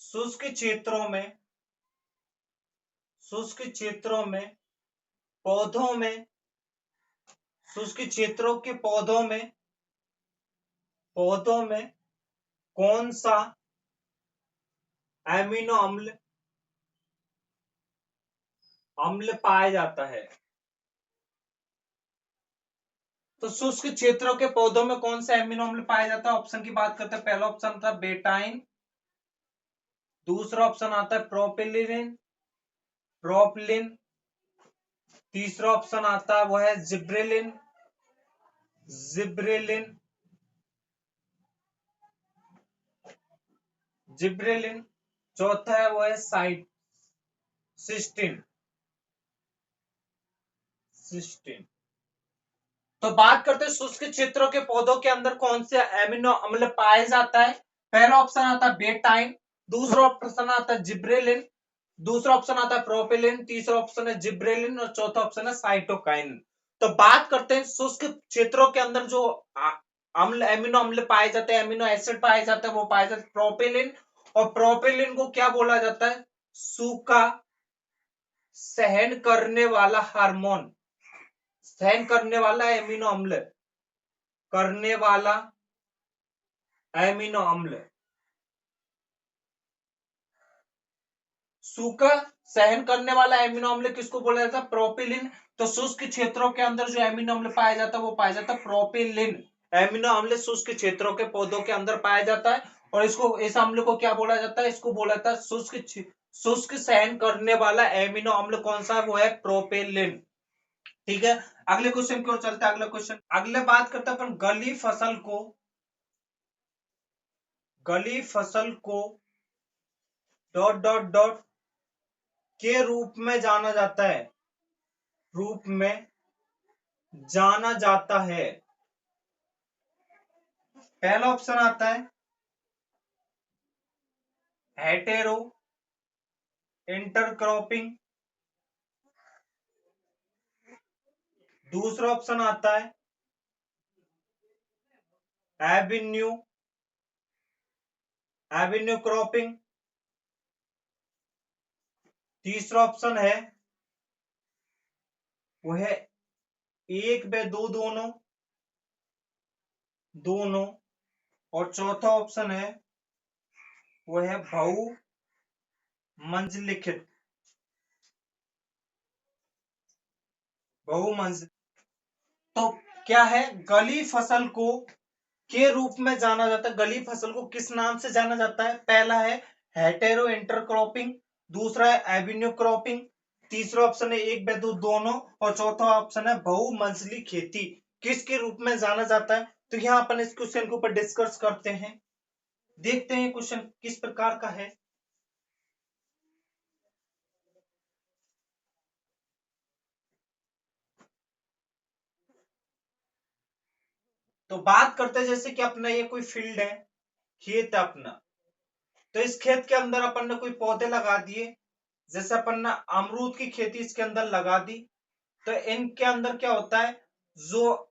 शुष्क क्षेत्रों में, शुष्क क्षेत्रों में पौधों में, शुष्क क्षेत्रों के पौधों में कौन सा एमिनो अम्ल अम्ल पाया जाता है। तो शुष्क क्षेत्रों के पौधों में कौन सा एमिनो अम्ल पाया जाता है? ऑप्शन की बात करते हैं। पहला ऑप्शन था बेटाइन, दूसरा ऑप्शन आता है प्रोपिलिन, प्रोपलिन, तीसरा ऑप्शन आता है वो है जिब्रेलिन, जिब्रेलिन, जिब्रेलिन, चौथा है वो है साइट सिस्टीन, सिस्टीन। तो बात करते हैं शुष्क क्षेत्रों के पौधों के अंदर कौन से एमिनो अम्ल पाया जाता है। पहला ऑप्शन आता है बेटाइन, दूसरा ऑप्शन आता है जिब्रेलिन, दूसरा ऑप्शन आता है प्रोपेलिन, तीसरा ऑप्शन है जिब्रेलिन और चौथा ऑप्शन है साइटोकाइन। तो बात करते हैं शुष्क क्षेत्रों के अंदर जो अम्ल एमिनो अम्ल पाए जाते हैं, एमिनो एसिड पाए जाते हैं, वो पाए जाते हैं प्रोपेलिन। और प्रोपेलिन को क्या बोला जाता है? सूखा सहन करने वाला हार्मोन, सहन करने वाला एमिनो अम्ल, करने वाला एमिनो अम्ल, सूखा सहन करने वाला एमिनो अम्ल किसको बोला जाता है? प्रोपिलिन। तो शुष्क क्षेत्रों के अंदर जो एमिनो अम्ल पाया जाता है वो पाया जाता है प्रोपिलिन। एमिनो अम्ल शुष्क क्षेत्रों के पौधों के अंदर पाया जाता है और इसको, इस अम्ल को क्या बोला जाता है? इसको बोला जाता है शुष्क सहन करने वाला एमिनो अम्ल। कौन सा है? वो है प्रोपेलिन। ठीक है, अगले क्वेश्चन की ओर चलते हैं। अगला क्वेश्चन, अगले बात करते हैं अपन गली फसल को डॉट डॉट डॉट के रूप में जाना जाता है, रूप में जाना जाता है। पहला ऑप्शन आता है हेटेरो इंटरक्रॉपिंग, दूसरा ऑप्शन आता है एविन्यू एविन्यू क्रॉपिंग, तीसरा ऑप्शन है वो है एक व दो दोनों, दोनों, और चौथा ऑप्शन है वो है बहु मंजलिखित, बहुमंजिल। तो क्या है? गली फसल को के रूप में जाना जाता है। गली फसल को किस नाम से जाना जाता है? पहला है हेटेरो इंटरक्रॉपिंग, दूसरा है एविन्यू क्रॉपिंग, तीसरा ऑप्शन है एक बेदू दोनों और चौथा ऑप्शन है बहुमंजिली खेती। किसके रूप में जाना जाता है? तो यहाँ अपन इस क्वेश्चन के ऊपर डिस्कस करते हैं, देखते हैं क्वेश्चन किस प्रकार का है। तो बात करते हैं जैसे कि अपना ये कोई फील्ड है, खेत है अपना, तो इस खेत के अंदर अपन ने कोई पौधे लगा दिए, जैसे अपन ने अमरूद की खेती इसके अंदर लगा दी। तो इनके अंदर क्या होता है, जो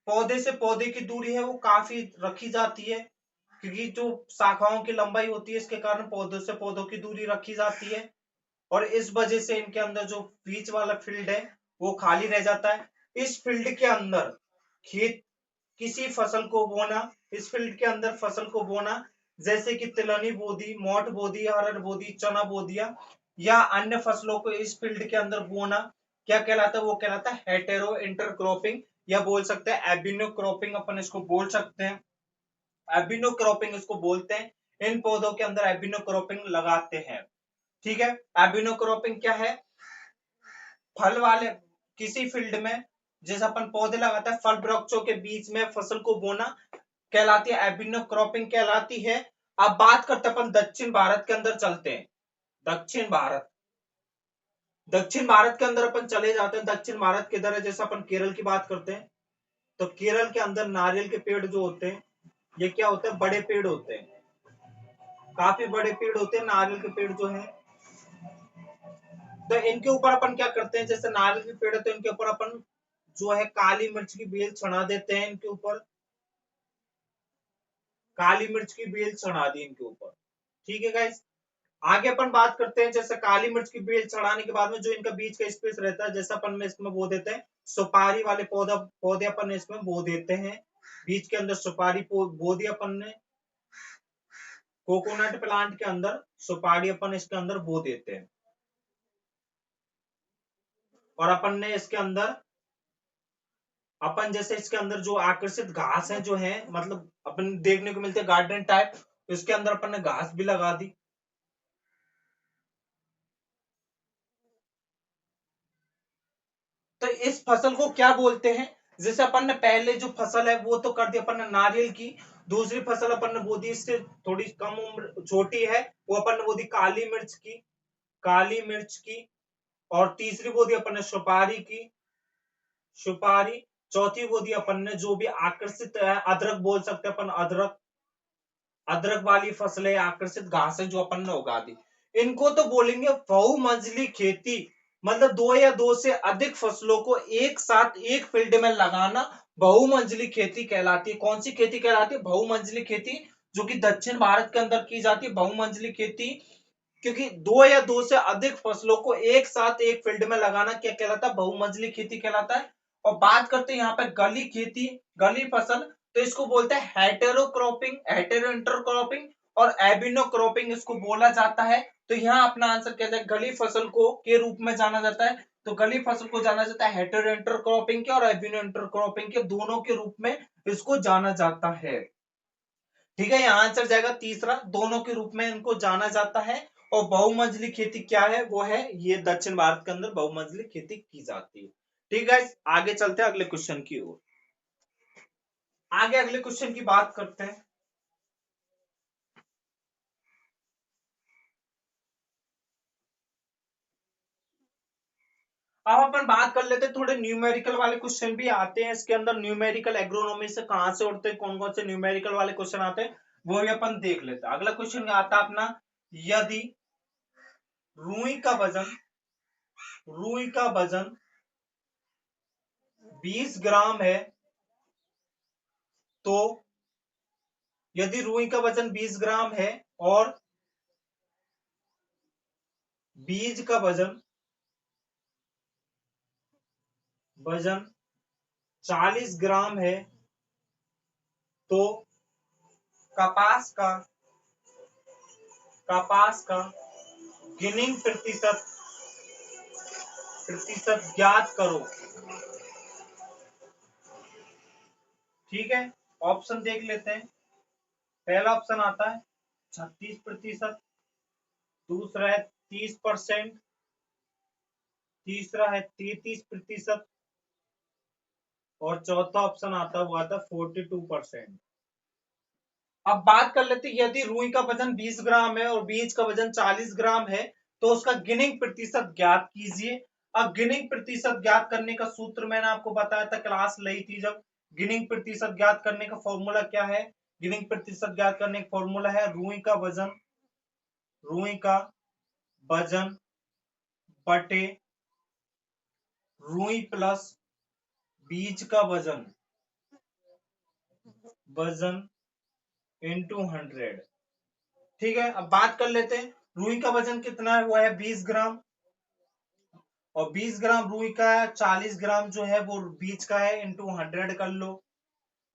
पौधे से पौधे की दूरी है वो काफी रखी जाती है, क्योंकि जो शाखाओं की लंबाई होती है इसके कारण पौधों से पौधों की दूरी रखी जाती है और इस वजह से इनके अंदर जो बीच वाला फील्ड है वो खाली रह जाता है। इस फील्ड के अंदर खेत किसी फसल को बोना, इस फील्ड के अंदर फसल को बोना, जैसे कि तिलहनी बो दी, मोठ बो दी, अरहर बो दी, चना बो दिया या अन्य फसलों को इस फील्ड के अंदर बोना, क्या कहलाता है? वो कहलाता है हेटेरो इंटरक्रॉपिंग या बोल सकते हैं एबिनो क्रॉपिंग, अपन इसको बोल सकते हैं। एबिनो क्रॉपिंग इसको बोलते हैं। इन पौधों के अंदर एबिनो क्रॉपिंग लगाते हैं। ठीक है, एबिनो क्रॉपिंग क्या है? फल वाले किसी फील्ड में जैसे अपन पौधे लगाते हैं, फल वृक्षों के बीच में फसल को बोना कहलाती है एबिनो क्रॉपिंग कहलाती है। अब बात करते हैं अपन दक्षिण भारत के अंदर चलते हैं। दक्षिण भारत, दक्षिण भारत के अंदर अपन चले जाते हैं। दक्षिण भारत के इधर जैसे अपन केरल की बात करते हैं, तो केरल के अंदर नारियल के पेड़ जो होते हैं ये क्या होते हैं? बड़े पेड़ होते हैं, काफी बड़े पेड़ होते हैं नारियल के पेड़ जो है। तो इनके ऊपर अपन क्या करते हैं, जैसे नारियल के पेड़ है तो इनके ऊपर अपन जो है काली मिर्च की बेल चढ़ा देते हैं, इनके ऊपर काली मिर्च की बेल चढ़ा दी इनके ऊपर। ठीक है गाइस, आगे अपन बात करते हैं जैसे काली मिर्च की बेल चढ़ाने के बाद में जो इनका बीच का स्पेस रहता है, जैसे अपन में इसमें बो देते हैं सुपारी वाले पौधे अपन इसमें बो देते हैं, बीच के अंदर सुपारी बो दिया अपन ने, कोकोनट प्लांट के अंदर सुपारी अपन इसके अंदर बो देते हैं। और अपन ने इसके अंदर अपन जैसे इसके अंदर जो आकर्षित घास है जो है मतलब अपन देखने को मिलते हैं गार्डन टाइप, तो इसके अंदर अपन ने घास भी लगा दी। तो इस फसल को क्या बोलते हैं? जैसे अपन ने पहले जो फसल है वो तो कर दी अपन ने नारियल की, दूसरी फसल अपन ने बो दी इससे थोड़ी कम उम्र छोटी है, वो अपन ने बो दी काली मिर्च की, काली मिर्च की। और तीसरी बो दी अपन ने सुपारी की, सुपारी। चौथी बो दी अपन ने जो भी आकर्षित है, अदरक बोल सकते हैं अपन, अदरक, अदरक वाली फसलें आकर्षित घासें जो अपन ने उगा दी। इनको तो बोलेंगे बहुमंजिली खेती, मतलब दो या दो से अधिक फसलों को एक साथ एक फील्ड में लगाना बहुमंजिली खेती कहलाती है। कौन सी खेती कहलाती है? बहुमंजिली खेती, जो कि दक्षिण भारत के अंदर की जाती है बहुमंजिली खेती। क्योंकि दो या दो से अधिक फसलों को एक साथ एक फील्ड में लगाना क्या कहलाता है? बहुमंजिली खेती कहलाता है। और बात करते हैं यहाँ पे गली खेती, गली फसल, तो इसको बोलते हैं हेटेरोक्रॉपिंग, हेटेरो इंटरक्रॉपिंग और एबिनो क्रॉपिंग इसको बोला जाता है। तो यहाँ अपना आंसर क्या है? गली फसल को के रूप में जाना जाता है। तो गली फसल को जाना जाता है हेटेरो इंटरक्रॉपिंग के और एबिनो इंटरक्रॉपिंग के दोनों के रूप में इसको जाना जाता है। ठीक है, यहाँ आंसर जाएगा तीसरा, दोनों के रूप में इनको जाना जाता है। और बहुमंजिली खेती क्या है? वो है ये दक्षिण भारत के अंदर बहुमंजिली खेती की जाती है। ठीक है, आगे चलते हैं अगले क्वेश्चन की ओर। आगे अगले क्वेश्चन की बात करते हैं। अब अपन बात कर लेते हैं, थोड़े न्यूमेरिकल वाले क्वेश्चन भी आते हैं इसके अंदर। न्यूमेरिकल एग्रोनॉमी से कहां से उठते हैं, कौन कौन से न्यूमेरिकल वाले क्वेश्चन आते हैं, वो भी अपन देख लेते हैं। अगला क्वेश्चन आता है अपना, यदि रुई का वजन, रुई का वजन 20 ग्राम है, तो यदि रुई का वजन 20 ग्राम है और बीज का वजन, वजन 40 ग्राम है, तो कपास का, कपास का गिनिंग प्रतिशत, प्रतिशत ज्ञात करो। ठीक है, ऑप्शन देख लेते हैं। पहला ऑप्शन आता है 36%, दूसरा है 30%, तीसरा है 33% और चौथा ऑप्शन आता है वो आता है 42%। अब बात कर लेते हैं, यदि रुई का वजन 20 ग्राम है और बीज का वजन 40 ग्राम है, तो उसका गिनिंग प्रतिशत ज्ञात कीजिए। अब गिनिंग प्रतिशत ज्ञात करने का सूत्र मैंने आपको बताया था, क्लास ली थी जब। गिनिंग प्रतिशत ज्ञात करने का फॉर्मूला क्या है? गिनिंग प्रतिशत ज्ञात करने का फॉर्मूला है रुई का वजन, रुई का वजन बटे रुई प्लस बीज का वजन, वजन इंटू 100। ठीक है, अब बात कर लेते हैं, रुई का वजन कितना है? वो है 20 ग्राम, और 20 ग्राम रुई का है, 40 ग्राम जो है वो बीज का है, इंटू 100 कर लो।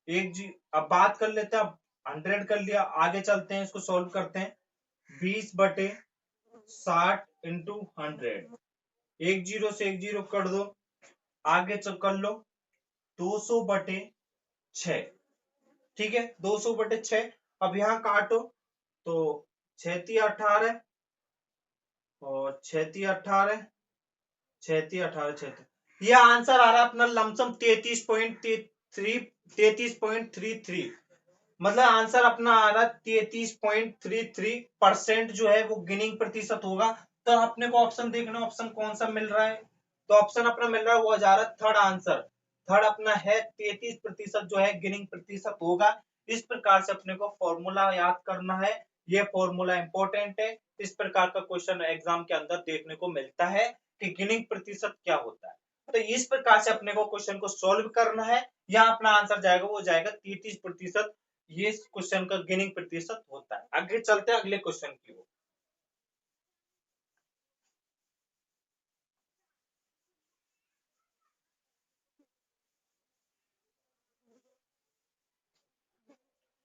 एक जी, अब बात कर लेते हैं, अब 100 कर लिया, आगे चलते हैं, इसको सॉल्व करते हैं। 20 बटे 60 इंटू 100, एक जीरो से एक जीरो कर दो, आगे चल कर लो 200 बटे 6। ठीक है, 200 बटे 6। अब यहां काटो, तो 6×18 और 6×18, 6×18, यह आंसर आ रहा है अपना लमसम 33.33, मतलब आंसर अपना आ रहा है 33.33% जो है वो गिनिंग प्रतिशत होगा। तो अपने को ऑप्शन देखना, ऑप्शन कौन सा मिल रहा है? तो ऑप्शन अपना मिल रहा है, वो जा रहा है थर्ड आंसर। थर्ड अपना है 33% जो है गिनिंग प्रतिशत होगा। इस प्रकार से अपने को फॉर्मूला याद करना है, ये फॉर्मूला इंपॉर्टेंट है। इस प्रकार का क्वेश्चन एग्जाम के अंदर देखने को मिलता है कि गिनिंग प्रतिशत क्या होता है। तो इस प्रकार से अपने को क्वेश्चन को सॉल्व करना है। यहाँ अपना आंसर जाएगा, वो जाएगा 33%। ये क्वेश्चन का गिनिंग प्रतिशत होता है। आगे चलते हैं अगले क्वेश्चन की ओर।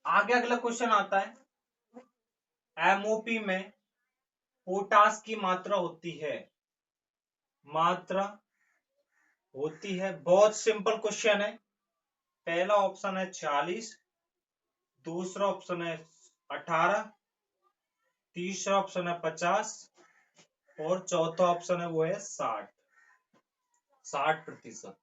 आगे अगला क्वेश्चन आता है, एमओपी में पोटास की मात्रा होती है, मात्रा होती है। बहुत सिंपल क्वेश्चन है। पहला ऑप्शन है 40, दूसरा ऑप्शन है 18, तीसरा ऑप्शन है 50 और चौथा ऑप्शन है वो है 60%।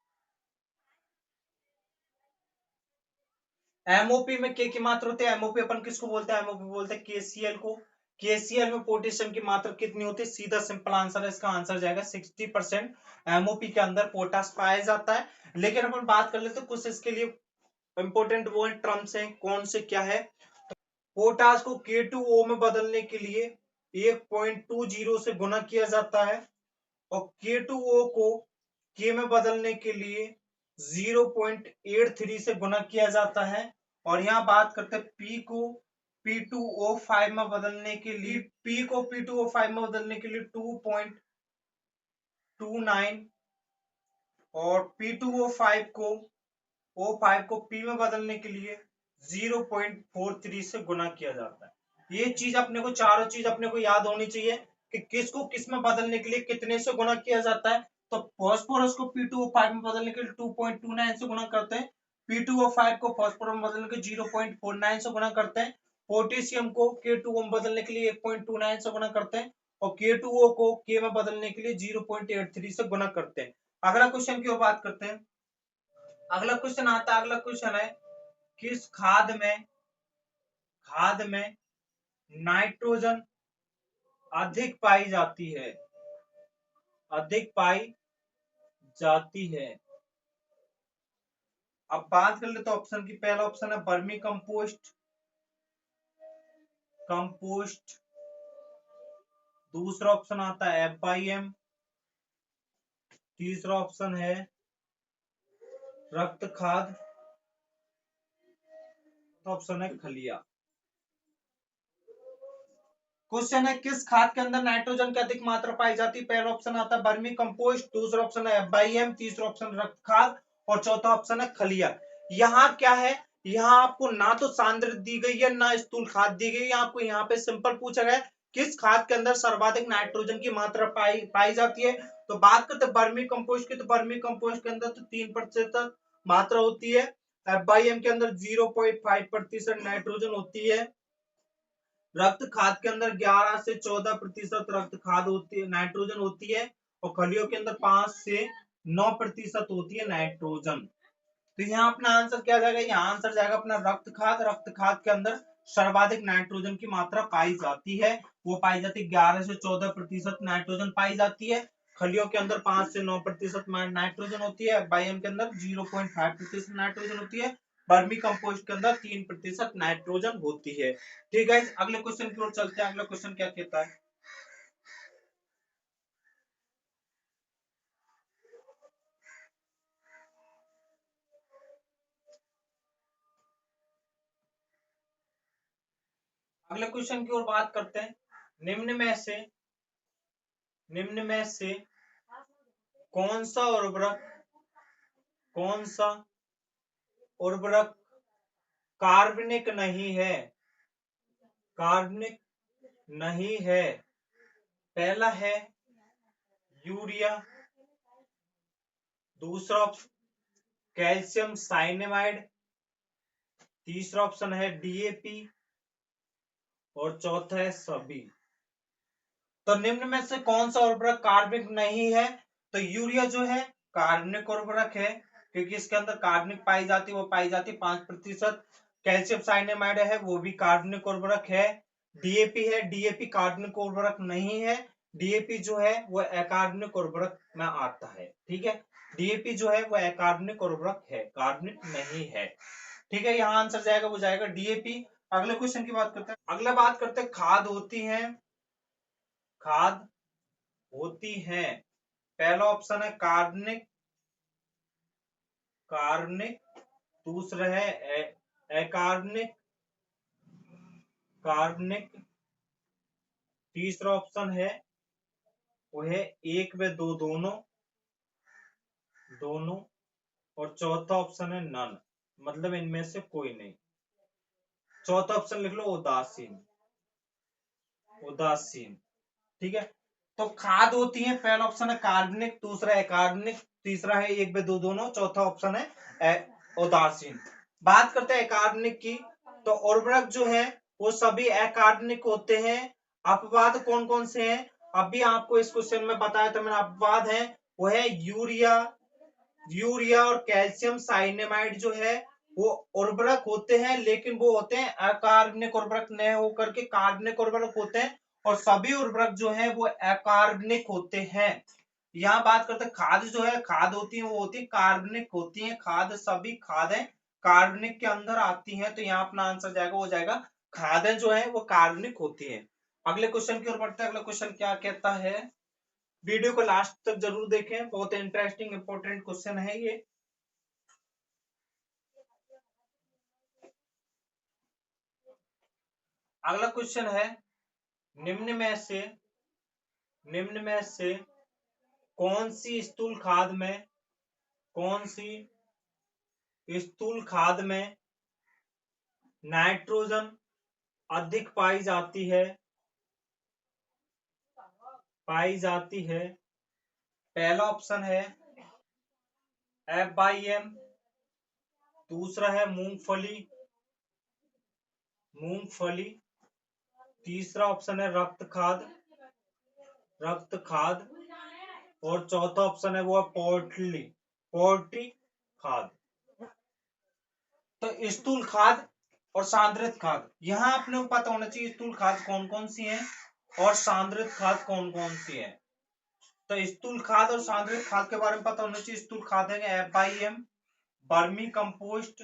एमओपी में के की मात्रा होती है। एमओपी अपन किसको बोलते हैं? एमओपी बोलते हैं केसीएल को। केसीएल में पोटेशियम की मात्रा कितनी होती है? सीधा सिंपल आंसर है इसका, आंसर जाएगा 60%। एमओपी के अंदर पोटास पाया जाता है। लेकिन अपन बात कर लेते हैं कुछ इसके लिए इंपोर्टेंट वो टर्म्स है, कौन से क्या है। पोटास को K2O में बदलने के लिए 1.20 से गुना किया जाता है और K2O को K में बदलने के लिए 0.83 से गुना किया जाता है। और यहाँ बात करते हैं P को P2O5 में बदलने के लिए, P को P2O5 में बदलने के लिए 2.29 और P2O5 को O5 को P में बदलने के लिए 0.43 से गुना किया जाता है। ये चीज अपने को, चारों चीज अपने को याद होनी चाहिए कि किसको किस में बदलने के लिए कितने से गुना किया जाता है। तो फॉस्फोरस को P2O5 में बदलने के लिए 2.29 से गुना करते हैं। P2O5 को फॉस्फोरस में बदलने के 0.49 से गुना करते हैं। पोटेशियम को K2O में बदलने के लिए 1.29 से गुना करते हैं और K2O को K में बदलने के लिए 0.83 से गुना करते हैं। अगला क्वेश्चन की ओर बात करते हैं। अगला क्वेश्चन आता है, अगला क्वेश्चन है किस खाद में नाइट्रोजन अधिक पाई जाती है? अधिक पाई जाती है। अब बात कर लेते ऑप्शन की। पहला ऑप्शन है वर्मी कंपोस्ट, दूसरा ऑप्शन आता है FIM, तीसरा ऑप्शन है रक्त खाद, ऑप्शन है खलिया। क्वेश्चन है किस खाद के अंदर नाइट्रोजन की अधिक मात्रा पाई जाती है? पहला ऑप्शन आता है वर्मी कंपोस्ट, दूसरा ऑप्शन है FIM, तीसरा ऑप्शन रक्त खाद और चौथा ऑप्शन है खलिया। यहाँ क्या है? यहाँ आपको ना तो सांद्र दी गई है ना स्थूल खाद दी गई है। आपको यहाँ पे सिंपल पूछा गया है किस खाद के अंदर सर्वाधिक नाइट्रोजन की मात्रा पाई जाती है। तो बात करते हैं वर्मी कंपोस्ट की। तो वर्मी कंपोस्ट के अंदर तो 3% मात्रा होती है। FIM के अंदर 0.5% नाइट्रोजन होती है। रक्त खाद के अंदर 11 से 14% रक्त खाद होती है, नाइट्रोजन होती है और खलियों के अंदर 5 से 9% होती है नाइट्रोजन। तो यहाँ अपना आंसर क्या जाएगा? यहाँ आंसर जाएगा अपना रक्त खाद। रक्त खाद के अंदर सर्वाधिक नाइट्रोजन की मात्रा पाई जाती है। वो पाई जाती है 11 से 14% नाइट्रोजन पाई जाती है। खलियों के अंदर 5 से 9% नाइट्रोजन होती है। बाइम के अंदर 0.5% नाइट्रोजन होती है। वर्मी कंपोस्ट के अंदर 3% नाइट्रोजन होती है। ठीक है, अगले क्वेश्चन की ओर चलते हैं। अगला क्वेश्चन क्या कहता है? अगले क्वेश्चन की ओर बात करते हैं। निम्न में से कौन सा उर्वरक कार्बनिक नहीं है? कार्बनिक नहीं है। पहला है यूरिया, दूसरा ऑप्शन कैल्शियम साइनेमाइड, तीसरा ऑप्शन है DAP और चौथा है सभी। तो निम्न में से कौन सा उर्वरक कार्बनिक नहीं है? तो यूरिया जो है कार्बनिक उर्वरक है क्योंकि इसके अंदर कार्बनिक पाई जाती है, वो पाई जाती है 5%। कैल्शियम साइनेमाइड है वो भी कार्बनिक उर्वरक है। DAP है, DAP कार्बनिक उर्वरक नहीं है। DAP जो है वो अकार्बनिक उर्वरक में आता है। ठीक है, DAP जो है वो अकार्बनिक उर्वरक है, कार्बनिक नहीं है। ठीक है, यहाँ आंसर जाएगा वो जाएगा DAP। अगले क्वेश्चन की बात करते हैं। अगला बात करते हैं खाद होती है। पहला ऑप्शन है कार्बनिक, दूसरा है अकार्बनिक, तीसरा ऑप्शन है वो है एक व दो दोनों और चौथा ऑप्शन है नन, मतलब इनमें से कोई नहीं। चौथा ऑप्शन लिख लो उदासीन। ठीक है, तो खाद होती है, पहला ऑप्शन है कार्बनिक, दूसरा है कार्बनिक, तीसरा है 1/2 दोनों, चौथा ऑप्शन है उदासीन। बात करते हैं अकार्बनिक की, तो उर्वरक जो है वो सभी अकार्बनिक होते हैं। अपवाद कौन कौन से हैं, अभी आपको इस क्वेश्चन में बताया था मैंने, अपवाद है वो है यूरिया और कैल्शियम साइनेमाइड जो है वो उर्वरक होते हैं, लेकिन वो होते हैं अकार्बनिक उर्वरक, न होकर के कार्बनिक उर्वरक होते हैं, और सभी उर्वरक जो है वो अकार्बनिक होते हैं। यहाँ बात करते हैं खाद जो है, खाद होती है वो होती है कार्बनिक होती है, खाद सभी खादें कार्बनिक के अंदर आती हैं, तो यहाँ अपना आंसर जाएगा वो जाएगा खादें जो है वो कार्बनिक होती है। अगले क्वेश्चन की ओर बढ़ते हैं, अगला क्वेश्चन क्या कहता है, वीडियो को लास्ट तक जरूर देखें, बहुत इंटरेस्टिंग इंपॉर्टेंट क्वेश्चन है ये। अगला क्वेश्चन है, निम्न में से कौन सी स्थूल खाद में नाइट्रोजन अधिक पाई जाती है। पहला ऑप्शन है FIM, दूसरा है मूंगफली, तीसरा ऑप्शन है रक्त खाद, और चौथा ऑप्शन है वो पोल्ट्री खाद। तो स्थूल खाद और सांद्रित खाद, यहाँ अपने को पता होना चाहिए स्थूल खाद कौन कौन सी है और सांद्रित खाद कौन कौन सी है। तो स्थूल खाद और सांद्रित खाद के बारे में पता होना चाहिए। स्थूल खाद है FIM, बर्मी कंपोस्ट,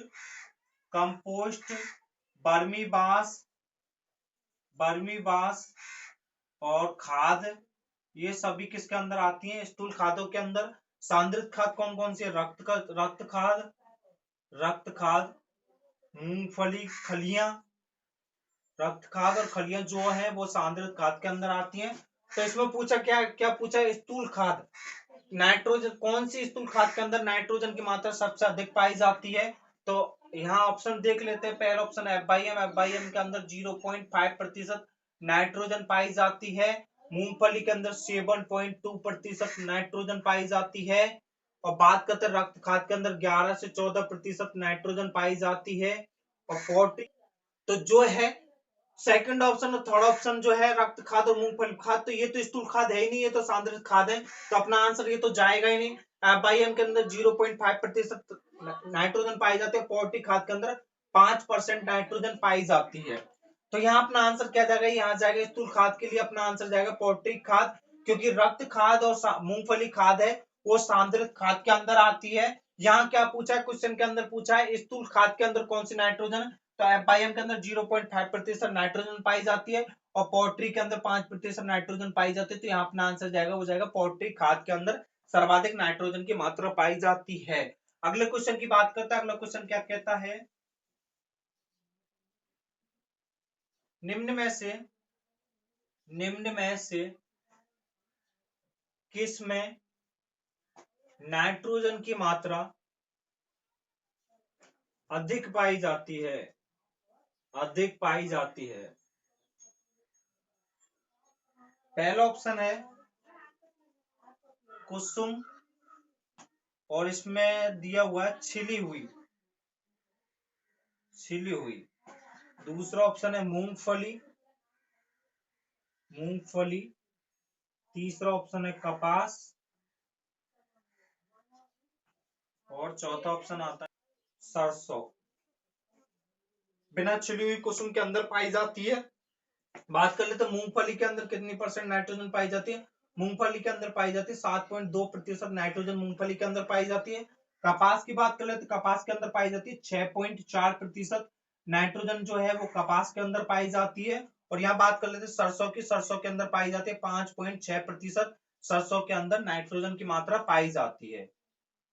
बर्मी बास और खाद, ये सभी किसके अंदर आती हैं, स्थूल खादों के अंदर। सांद्रित खाद कौन कौन सी है, रक्त खाद, मूंगफली खलियां, रक्त खाद और खलियां जो है वो सांद्रित खाद के अंदर आती हैं। तो इसमें पूछा क्या क्या पूछा, स्थूल खाद नाइट्रोजन, कौन सी स्थूल खाद के अंदर नाइट्रोजन की मात्रा सबसे अधिक पाई जाती है। तो यहाँ ऑप्शन देख लेते हैं, पहला ऑप्शन FIM के अंदर 0.5% नाइट्रोजन पाई जाती है, मूंगफली के अंदर 7.2% नाइट्रोजन पाई जाती है, और बात करते हैं रक्त खाद के अंदर 11 से 14% नाइट्रोजन पाई जाती है, और 40। तो जो है सेकंड ऑप्शन और थर्ड ऑप्शन जो है रक्त खाद और मूंगफली खाद, तो ये तो स्थूल खाद है ही नहीं, ये तो सांद्रित खाद है, तो अपना आंसर ये तो जाएगा ही नहीं। FIM के अंदर 0.5% नाइट्रोजन पाई जाती है, पोल्ट्री खाद के अंदर 5% नाइट्रोजन पाई जाती है। तो यहाँ अपना आंसर क्या जाएगा, यहाँ जाएगा स्थूल खाद के लिए अपना आंसर जाएगा पोल्ट्री खाद, क्योंकि रक्त खाद और मूंगफली खाद है वो सांद्रित खाद के अंदर आती है। यहाँ क्या पूछा है, क्वेश्चन के अंदर पूछा है स्थूल खाद के अंदर कौन सी नाइट्रोजन, तो FIM के अंदर 0.5% नाइट्रोजन पाई जाती है, और पोल्ट्री के अंदर 5% नाइट्रोजन पाई जाती है, तो यहाँ अपना आंसर जाएगा वो जाएगा पोल्ट्री खाद के अंदर सर्वाधिक नाइट्रोजन की मात्रा पाई जाती है। अगले क्वेश्चन की बात करता है, अगला क्वेश्चन क्या कहता है, निम्न में से किस में नाइट्रोजन की मात्रा अधिक पाई जाती है, पहला ऑप्शन है कुसुम, और इसमें दिया हुआ है छिली हुई, दूसरा ऑप्शन है मूंगफली, तीसरा ऑप्शन है कपास, और चौथा ऑप्शन आता है सरसों। बिना छिली हुई कुसुम के अंदर पाई जाती है। बात कर लेते मूंगफली के अंदर कितनी परसेंट नाइट्रोजन पाई जाती है, मूंगफली के अंदर पाई जाती है 7.2% नाइट्रोजन मूंगफली के अंदर पाई जाती है। कपास की बात कर लेते कपास के अंदर पाई जाती है 6.4% नाइट्रोजन जो है वो कपास के अंदर पाई जाती है। और यहाँ बात कर लेते सरसों की, सरसों के अंदर पाई जाती है 5.6% सरसों के अंदर नाइट्रोजन की मात्रा पाई जाती है।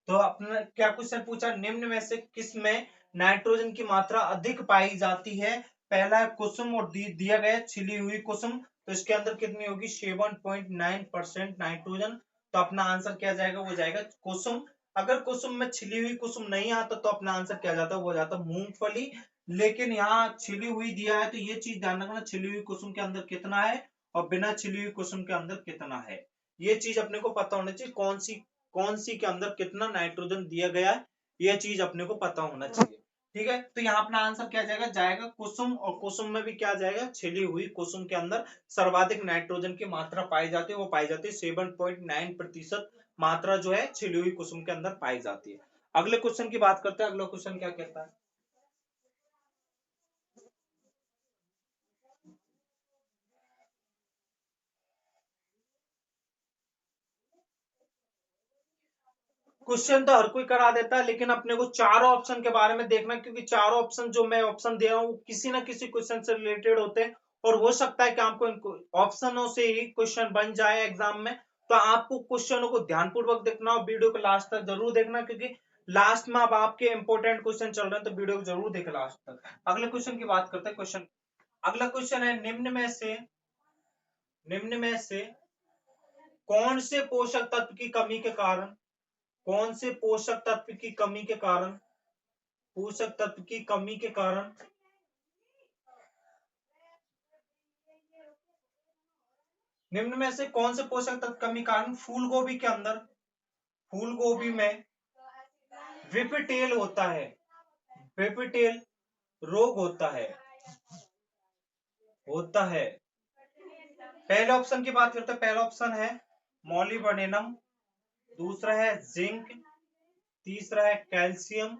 तो अपने क्या क्वेश्चन पूछा, निम्न में से किस में नाइट्रोजन की मात्रा अधिक पाई जाती है। पहला है कुसुम, और दिया गया छिली हुई कुसुम, तो इसके अंदर कितनी होगी 7.9% नाइट्रोजन। तो अपना आंसर क्या जाएगा, वो जाएगा कुसुम। अगर कुसुम में छिली हुई कुसुम नहीं आता तो अपना आंसर क्या जाता, वो जाता मूंगफली। लेकिन यहाँ छिली हुई दिया है, तो ये चीज ध्यान रखना छिली हुई कुसुम के अंदर कितना है, और बिना छिली हुई कुसुम के अंदर कितना है। ये चीज अपने को पता होना चाहिए, कौन सी के अंदर कितना नाइट्रोजन दिया गया है, ये चीज अपने को पता होना चाहिए। ठीक है, तो यहाँ अपना आंसर क्या जाएगा कुसुम, और कुसुम में भी क्या जाएगा, छिली हुई कुसुम के अंदर सर्वाधिक नाइट्रोजन की मात्रा पाई जाती है, वो पाई जाती है 7.9% मात्रा जो है छिली हुई कुसुम के अंदर पाई जाती है। अगले क्वेश्चन की बात करते हैं, अगला क्वेश्चन क्या कहता है। क्वेश्चन तो हर कोई करा देता है, लेकिन अपने को चारों ऑप्शन के बारे में देखना, क्योंकि चारों ऑप्शन जो मैं ऑप्शन दे रहा हूँ किसी ना किसी क्वेश्चन से रिलेटेड होते हैं, और हो सकता है कि आपको इनको ऑप्शनों से ही क्वेश्चन बन जाए एग्जाम में। तो आपको क्वेश्चनों को ध्यानपूर्वक देखना और वीडियो को लास्ट तक जरूर देखना, क्योंकि लास्ट में अब आपके इंपॉर्टेंट क्वेश्चन चल रहे हैं, तो वीडियो को जरूर देखें लास्ट तक। अगले क्वेश्चन की बात करते हैं। अगला क्वेश्चन है, निम्न में से कौन से पोषक तत्व की कमी के कारण, कौन से पोषक तत्व की कमी के कारण, पोषक तत्व की कमी के कारण निम्न में से कौन से पोषक तत्व कमी कारण फूल गोभी के अंदर, फूल गोभी में विपटेल होता है, विपटेल रोग होता है। पहले ऑप्शन की बात करते हैं। पहला ऑप्शन है मॉलिबडेनम, दूसरा है जिंक, तीसरा है कैल्शियम,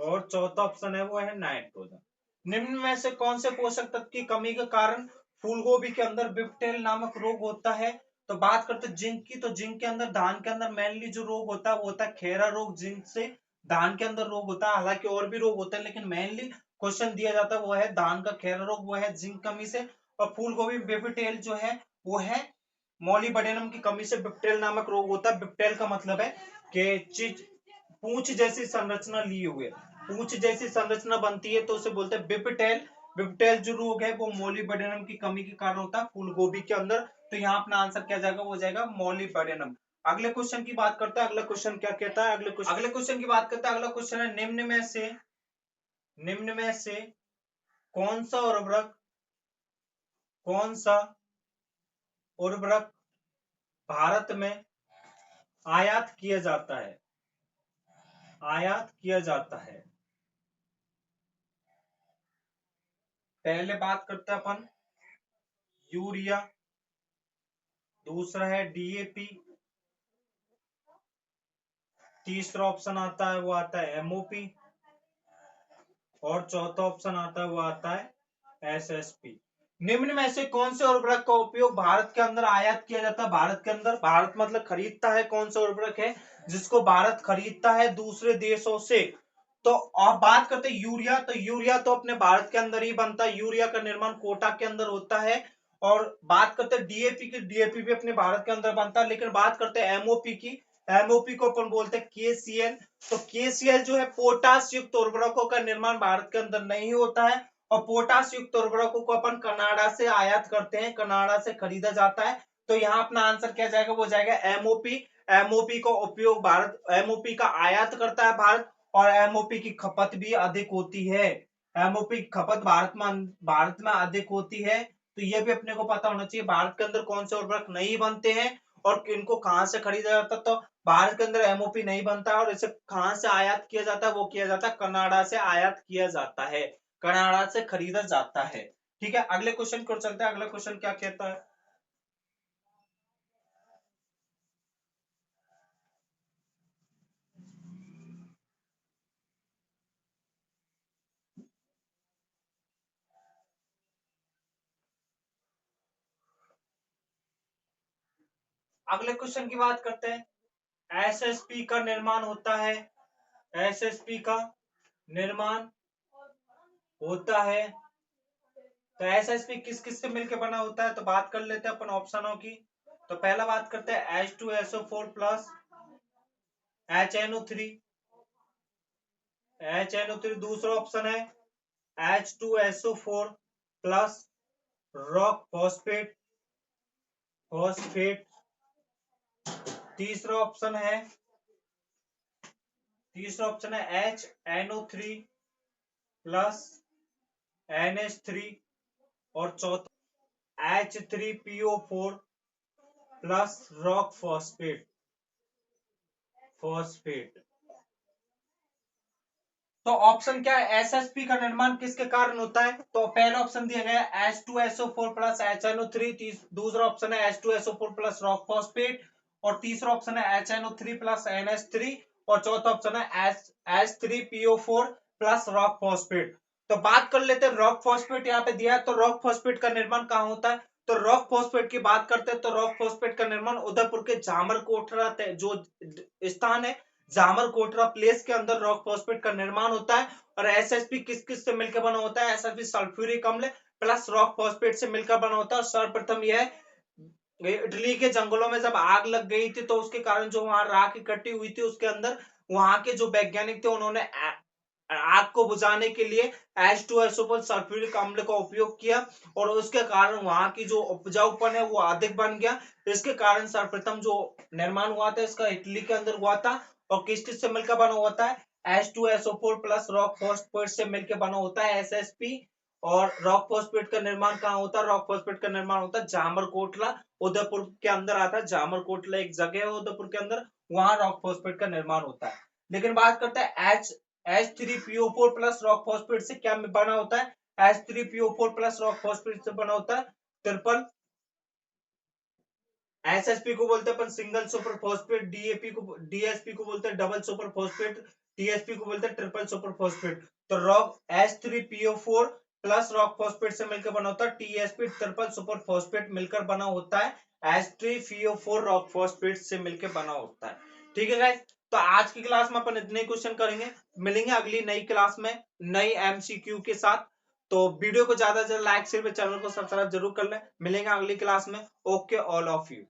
और चौथा ऑप्शन है वो है नाइट्रोजन। निम्न में से कौन से पोषक तत्व की कमी के कारण फूलगोभी के अंदर बिप्टेल नामक रोग होता है। तो बात करते हैं जिंक की, तो जिंक के अंदर, धान के अंदर मेनली जो रोग होता है वो होता है खेरा रोग, जिंक से धान के अंदर रोग होता है। हालांकि और भी रोग होते हैं, लेकिन मेनली क्वेश्चन दिया जाता है वो है धान का खेरा रोग, वो है जिंक कमी से। और फूलगोभी बिप्टेल जो है वो है मॉलिबडेनम की कमी से बिप्टेल नामक रोग होता है। बिप्टेल का मतलब है कि चीज पूंछ जैसी संरचना लिए हुए, पूंछ जैसी संरचना बनती है, तो उसे बोलते हैं बिपटेल। बिपटेल जो रोग है वो मोलिबेडेनम की कमी के कारण होता है फूल गोभी के अंदर। तो यहाँ अपना आंसर क्या जाएगा, वो जाएगा मोलिबेडेनम। अगले क्वेश्चन की बात करते हैं। अगला क्वेश्चन क्या कहता है, अगले क्वेश्चन की बात करते हैं। अगला क्वेश्चन है, निम्न में से कौन सा उर्वरक, कौन सा उर्वरक भारत में आयात किया जाता है, आयात किया जाता है। पहले बात करते हैं अपन यूरिया, दूसरा है डीएपी, तीसरा ऑप्शन आता है वो आता है एमओपी, और चौथा ऑप्शन आता है वो आता है एसएसपी। निम्न में से कौन से उर्वरक का उपयोग भारत के अंदर आयात किया जाता है। भारत के अंदर, भारत मतलब खरीदता है, कौन सा उर्वरक है जिसको भारत खरीदता है दूसरे देशों से। तो आप बात करते हैं यूरिया, तो यूरिया तो अपने भारत के अंदर ही बनता है, यूरिया का निर्माण कोटा के अंदर होता है। और बात करते हैं डीएपी की, डीएपी भी अपने भारत के अंदर बनता है। लेकिन बात करते हैं एमओपी की, एमओपी को अपन बोलते हैं केसीएल। तो केसीएल जो है पोटास युक्त उर्वरकों का निर्माण भारत के अंदर नहीं होता है, और पोटास युक्त उर्वरकों को अपन कनाडा से आयात करते हैं, कनाडा से खरीदा जाता है। तो यहाँ अपना आंसर क्या जाएगा, वो जाएगा एमओपी। एमओपी का उपयोग भारत, एमओपी का आयात करता है भारत, और एमओपी की खपत भी अधिक होती है। एमओपी की खपत भारत में अधिक होती है। तो ये भी अपने को पता होना चाहिए भारत के अंदर कौन से उर्वरक नहीं बनते हैं और इनको कहां से खरीदा जाता है। तो भारत के अंदर एमओपी नहीं बनता है, और इसे कहां से आयात किया जाता है, वो किया जाता है कनाडा से आयात किया जाता है, कनाडा से खरीदा जाता है। ठीक है, अगले क्वेश्चन को चलते हैं। अगला क्वेश्चन क्या कहता है। अगले क्वेश्चन की बात करते हैं। एसएसपी का निर्माण होता है, एसएसपी का निर्माण होता है। तो एसएसपी किस किस से मिलकर बना होता है, तो बात कर लेते हैं अपन ऑप्शनों की। तो पहला बात करते हैं H2SO4 प्लस HNO3, HNO3। दूसरा ऑप्शन है H2SO4 plus rock phosphate, phosphate. तीसरा ऑप्शन है, HNO3 प्लस NH3, और चौथा H3PO4 प्लस रॉक फॉस्फेट तो ऑप्शन क्या है, एसएसपी का निर्माण किसके कारण होता है? तो पहला ऑप्शन दिया गया है H2SO4 प्लस HNO3, दूसरा ऑप्शन है H2SO4 प्लस रॉक फॉस्फेट, और तीसरा ऑप्शन है HNO3 प्लस NH3, और चौथा ऑप्शन है H3PO4 प्लस रॉक फॉस्फेट। तो बात कर लेते हैं रॉक फॉस्फेट, यहाँ पे दिया है, तो रॉक फॉस्फेट का निर्माण कहाँ होता है? तो रॉक फॉस्फेट की बात करते हैं तो रॉक फॉस्फेट का निर्माण उदयपुर के जामर कोटरा जो स्थान है, जामर कोटरा प्लेस के अंदर रॉक फॉस्फेट का निर्माण होता है। और एसएसपी किस किस से मिलकर बना होता है? एसएसपी सल्फ्यूरिक अम्ल प्लस रॉक फॉस्फेट से मिलकर बना होता है। सर्वप्रथम यह इटली के जंगलों में जब आग लग गई थी तो उसके कारण जो वहां राख इकट्ठी हुई थी उसके अंदर वहां के जो वैज्ञानिक थे उन्होंने आग को बुझाने के लिए H2SO4 सल्फ्यूरिक अम्ल का उपयोग किया, और उसके कारण वहां की जो उपजाऊपन है वो अधिक बन गया। इसके कारण सर्वप्रथम जो निर्माण हुआ था इसका इटली के अंदर हुआ था, और किस किस से मिलकर बना होता है? H2SO4 प्लस रॉक फॉस्फेट से मिलकर बना होता है एसएसपी। और रॉक फॉस्फेट का निर्माण कहाँ होता है? रॉक फॉस्फेट का निर्माण होता है जामर कोटला, उदयपुर के अंदर आता है। जामर कोटला एक जगह है उदयपुर के अंदर, वहां रॉक फॉस्फेट का निर्माण होता है। लेकिन बात करते हैं H3PO4 प्लस रॉक फॉस्फेट से क्या बना होता है? H3PO4 प्लस रॉक फॉस्फेट से बना होता है ट्रिपल एसएसपी को बोलते हैं अपन सिंगल सुपर फॉस्फेट, डीएसपी को बोलते हैं डबल सुपर फॉस्फेट, टीएसपी को बोलते हैं ट्रिपल सुपर फॉस्फेट। तो rock H3PO4 plus rock phosphate से मिलकर बना होता है टीएसपी ट्रिपल सुपर फॉस्फेट मिलकर बना होता है H3PO4 रॉक फॉस्फेट से मिलकर बना होता है। ठीक है गाइस, तो आज की क्लास में अपन इतने क्वेश्चन करेंगे, मिलेंगे अगली नई क्लास में नई एमसीक्यू के साथ। तो वीडियो को ज्यादा से ज्यादा लाइक शेयर, चैनल को सब्सक्राइब जरूर कर लें। मिलेंगे अगली क्लास में। Okay all of you.